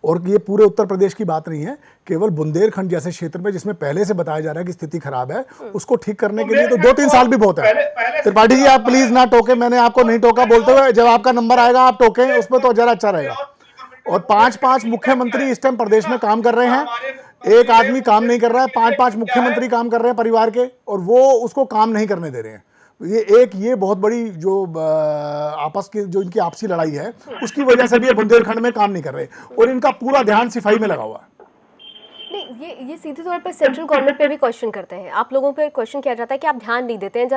Speaker 7: और ये पूरे उत्तर प्रदेश की बात नहीं है, केवल बुंदेलखंड जैसे क्षेत्र में जिसमें पहले से बताया जा रहा है कि स्थिति खराब है, उसको ठीक करने के लिए तो 2-3 साल भी बहुत है। त्रिपाठी जी, आप प्लीज ना टोके, मैंने आपको नहीं टोका बोलते हुए। जब आपका नंबर आएगा आप टोकें, उसमें तो जरा अच्छा रहेगा। और 5-5 मुख्यमंत्री इस टाइम प्रदेश में काम कर रहे हैं। एक आदमी काम नहीं कर रहा है, 5-5 मुख्यमंत्री काम कर रहे हैं परिवार के, और वो उसको काम नहीं करने दे रहे हैं। ये बहुत बड़ी जो आपस की जो इनकी आपसी लड़ाई है, उसकी वजह से भी ये बुंदेलखंड में काम नहीं कर रहे, और इनका पूरा ध्यान सिफाई में लगा हुआ है।
Speaker 1: नहीं, ये सीधे तौर पर सेंट्रल गवर्नमेंट पे भी क्वेश्चन करते हैं। आप लोगों पे क्वेश्चन किया जाता है कि आप ध्यान नहीं देते हैं,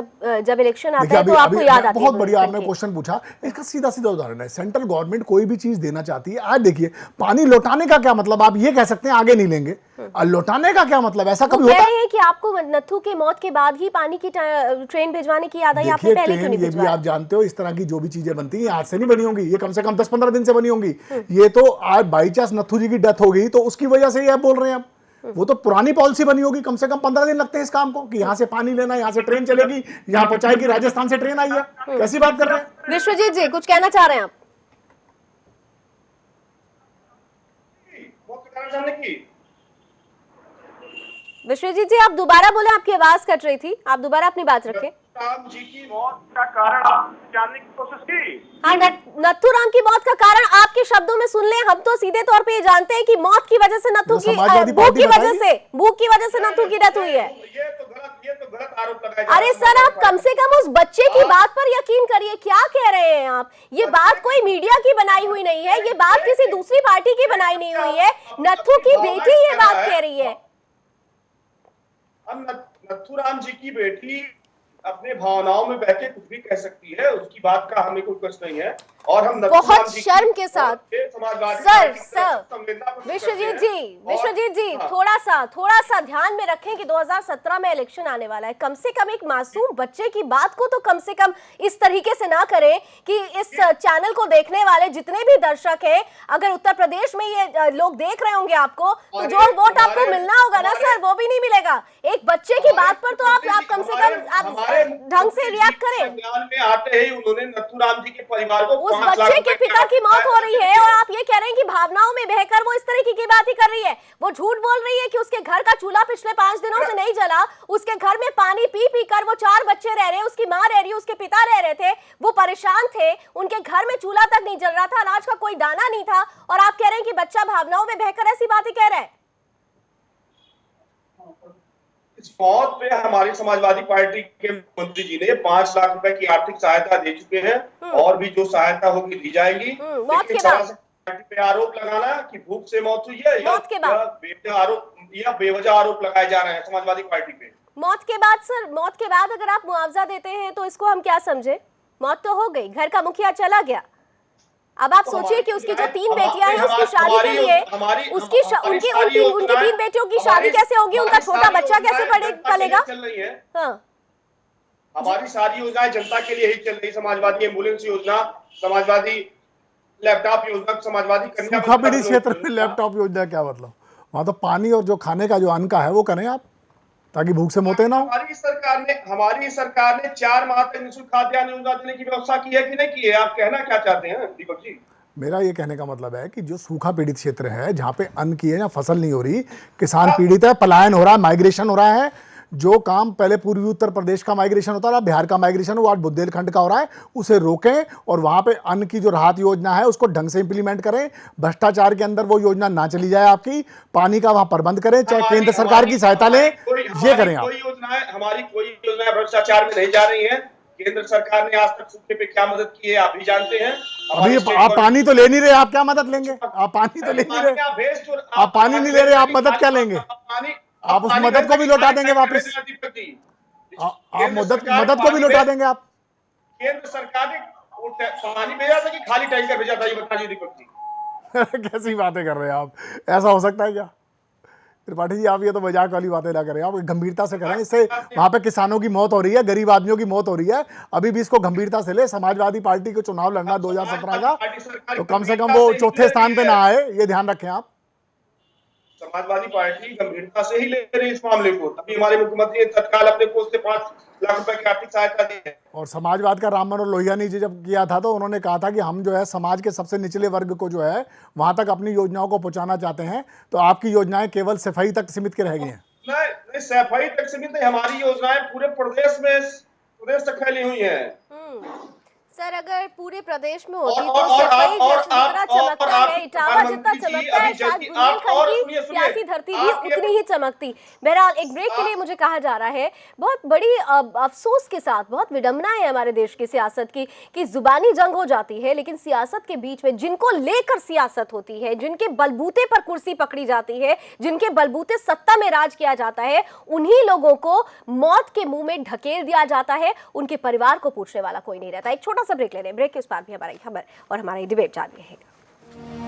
Speaker 1: जब इलेक्शन आता है तो आपको याद आती है।
Speaker 7: बहुत बढ़िया आपने क्वेश्चन पूछा। इसका सीधा सीधा उदाहरण है, सेंट्रल गवर्नमेंट कोई भी चीज देना चाहती है। आज देखिए, पानी लौटाने का क्या मतलब, आप ये कह सकते हैं आगे नहीं लेंगे, लौटाने का क्या मतलब, ऐसा कभी होता
Speaker 1: है कि आपको नत्थू के मौत के बाद ही पानी की ट्रेन भिजवाने की याद आई? आपने पहले क्यों नहीं भिजवाया?
Speaker 7: ये भी आप जानते हो, इस तरह की जो भी चीजें बनती हैं आज से नहीं बनी होंगी, ये कम से कम 10-15 दिन से बनी होंगी। ये तो आज बाई चांस नत्थू जी की डेथ हो गई तो उसकी वजह से ये बोल रहे हैं। वो तो पुरानी पॉलिसी बनी होगी, कम से कम 15 दिन लगते हैं इस काम को, कि यहाँ से पानी लेना, यहाँ से ट्रेन चलेगी, यहाँ पहुंचाएगी, राजस्थान से ट्रेन आई है। कैसी बात कर रहे हैं?
Speaker 1: विश्वजीत जी, कुछ कहना चाह रहे हैं आप? विश्वजीत जी, आप दोबारा बोले, आपकी आवाज कट रही थी, आप दोबारा अपनी बात रखें।
Speaker 5: राम जी की मौत का कारण आपने जानने की कोशिश की?
Speaker 1: हाँ, नत्थू राम की मौत का कारण आपके शब्दों में सुन लें, हम तो सीधे तौर पे ये जानते हैं कि मौत की वजह से नत्थू की भूख की वजह से नत्थू की डेथ हुई है।
Speaker 5: ये तो गलत आरोप लगाया जा रहा है।
Speaker 1: अरे सर, आप कम से कम उस बच्चे की बात पर यकीन करिए। क्या कह रहे हैं आप? ये बात कोई मीडिया की बनाई हुई नहीं है, ये बात किसी दूसरी पार्टी की बनाई नहीं हुई है। नत्थू की बेटी ये बात कह रही है।
Speaker 5: हम नत्थू राम जी की बेटी अपने भावनाओं में बह के कुछ भी कह सकती है, उसकी बात का हमें कोई कष्ट नहीं है। और हम
Speaker 1: बहुत शर्म के साथ सर विश्वजीत जी, थोड़ा सा ध्यान में रखें कि 2017 में इलेक्शन आने वाला है। कम से कम एक मासूम बच्चे की बात को तो कम से कम इस तरीके से ना करें कि इस चैनल को देखने वाले जितने भी दर्शक हैं, अगर उत्तर प्रदेश में ये लोग देख रहे होंगे आपको, तो जो वोट आपको मिलना होगा ना सर, वो भी नहीं मिलेगा। एक बच्चे की बात पर तो आप कम से कम आप ढंग से रिएक्ट करें।
Speaker 5: में आते ही उन्होंने नत्थू राम जी के परिवार को
Speaker 1: उस बच्चे के पिता की मौत हो रही है और आप ये कह रहे हैं कि भावनाओं में बहकर वो इस तरीके की बात ही कर रही है। वो झूठ बोल रही है कि उसके घर का चूल्हा पिछले 5 दिनों से नहीं जला। उसके घर में पानी पी कर वो 4 बच्चे रह रहे हैं, उसकी माँ रह रही है, उसके पिता रह रहे थे, वो परेशान थे, उनके घर में चूल्हा तक नहीं जल रहा था, अनाज का कोई दाना नहीं था, और आप कह रहे हैं कि बच्चा भावनाओं में बहकर ऐसी बातें कह रहा है।
Speaker 5: इस मौत पे हमारी समाजवादी पार्टी के मंत्री जी ने 5 लाख रुपए की आर्थिक सहायता दे चुके हैं, और भी जो सहायता होगी दी जाएगी। लेकिन पार्टी पे आरोप लगाना कि भूख से मौत हुई है, या बेवजह आरोप लगाए जा रहे हैं समाजवादी पार्टी पे।
Speaker 1: मौत के बाद सर, मौत के बाद अगर आप मुआवजा देते हैं तो इसको हम क्या समझे? मौत तो हो गई, घर का मुखिया चला गया। अब आप सोचिए कि उसकी जो 3 बेटियां हैं, उसकी शादी के लिए उनकी 3 बेटियों की शादी कैसे होगी? उनका छोटा बच्चा कैसे पलेगा? हाँ,
Speaker 5: हमारी सारी योजनाएं जनता के लिए ही चल रही। समाजवादी एम्बुलेंस योजना, समाजवादी लैपटॉप योजना, समाजवादी
Speaker 7: सूखा पीड़ित क्षेत्र में लैपटॉप योजना क्या मतलब? वहाँ तो पानी और जो खाने का जो अन्न का है वो करें आप, ताकि भूख से मौतें ना हो।
Speaker 5: हमारी सरकार ने 4 माह तक निःशुल्क खाद्यान्न योजना देने की व्यवस्था की है कि नहीं की है? आप कहना क्या चाहते हैं दीपक जी?
Speaker 7: मेरा ये कहने का मतलब है कि जो सूखा पीड़ित क्षेत्र है, जहाँ पे अन्न की है या फसल नहीं हो रही, किसान पीड़ित है, पलायन हो रहा है, माइग्रेशन हो रहा है। जो काम पहले पूर्वी उत्तर प्रदेश का माइग्रेशन होता रहा, बिहार का माइग्रेशन, वो आज बुंदेलखंड का हो रहा है, उसे रोकें और वहां पे अन्न की जो राहत योजना है उसको ढंग से इंप्लीमेंट करें। भ्रष्टाचार के अंदर वो योजना ना चली जाए आपकी, पानी का वहां प्रबंध करें, चाहे केंद्र सरकार की सहायता लें, ये करें आप।
Speaker 5: हमारी कोई योजना भ्रष्टाचार में नहीं जा रही है। केंद्र सरकार ने आज तक सूखे पे क्या मदद की है आप भी जानते हैं।
Speaker 7: अभी आप पानी तो ले नहीं रहे, आप क्या मदद लेंगे? आप पानी तो ले नहीं रहे, आप पानी नहीं ले रहे, आप मदद क्या लेंगे? आप उस मदद को भी लौटा देंगे वापस, आप मदद को भी लौटा देंगे आप।
Speaker 5: केंद्र सरकार ने पानी भेजा था कि खाली टैंकर भेजा था, ये बता दीजिए दीपक जी।
Speaker 7: कैसी बातें कर रहे हैं आप? ऐसा हो सकता है क्या? त्रिपाठी जी आप ये तो मजाक वाली बातें ना करें, आप गंभीरता से करें। इससे वहां पे किसानों की मौत हो रही है, गरीब आदमियों की मौत हो रही है, अभी भी इसको गंभीरता से ले। समाजवादी पार्टी को चुनाव लड़ना 2017 का, तो कम से कम वो चौथे स्थान पे ना आए, ये ध्यान रखें आप।
Speaker 5: समाजवादी पार्टी गंभीरता से ही ले रही इस मामले को, तभी हमारे मुख्यमंत्री ने तत्काल अपने कोष से 5 लाख रुपए की आर्थिक सहायता दी है।
Speaker 7: और समाजवाद का राम मनोहर लोहिया ने जब किया था तो उन्होंने कहा था कि हम जो है समाज के सबसे निचले वर्ग को जो है वहां तक अपनी योजनाओं को पहुंचाना चाहते हैं। तो आपकी योजनाएं केवल सफाई तक सीमित के रह गई हैं।
Speaker 5: नहीं, सफाई तक सीमित नहीं, हमारी योजनाएं पूरे प्रदेश तक फैली हुई हैं।
Speaker 1: सर अगर पूरे प्रदेश में होती तो सफाई जितना चमकता है, इटावा जितना चमकता है, शायद बुंदेलखंड की प्यासी धरती भी उतनी ही चमकती। बहरहाल एक ब्रेक के लिए मुझे कहा जा रहा है, बहुत बड़ी अफसोस के साथ, बहुत विडंबना है हमारे देश की सियासत की कि जुबानी जंग हो जाती है, लेकिन सियासत के बीच में जिनको लेकर सियासत होती है, जिनके बलबूते पर कुर्सी पकड़ी जाती है, जिनके बलबूते सत्ता में राज किया जाता है, उन्हीं लोगों को मौत के मुंह में ढकेल दिया जाता है, उनके परिवार को पूछने वाला कोई नहीं रहता। एक छोटा सा ब्रेक ले लें, ब्रेक के उस पार भी हमारी खबर और हमारी डिबेट जारी रहेगा।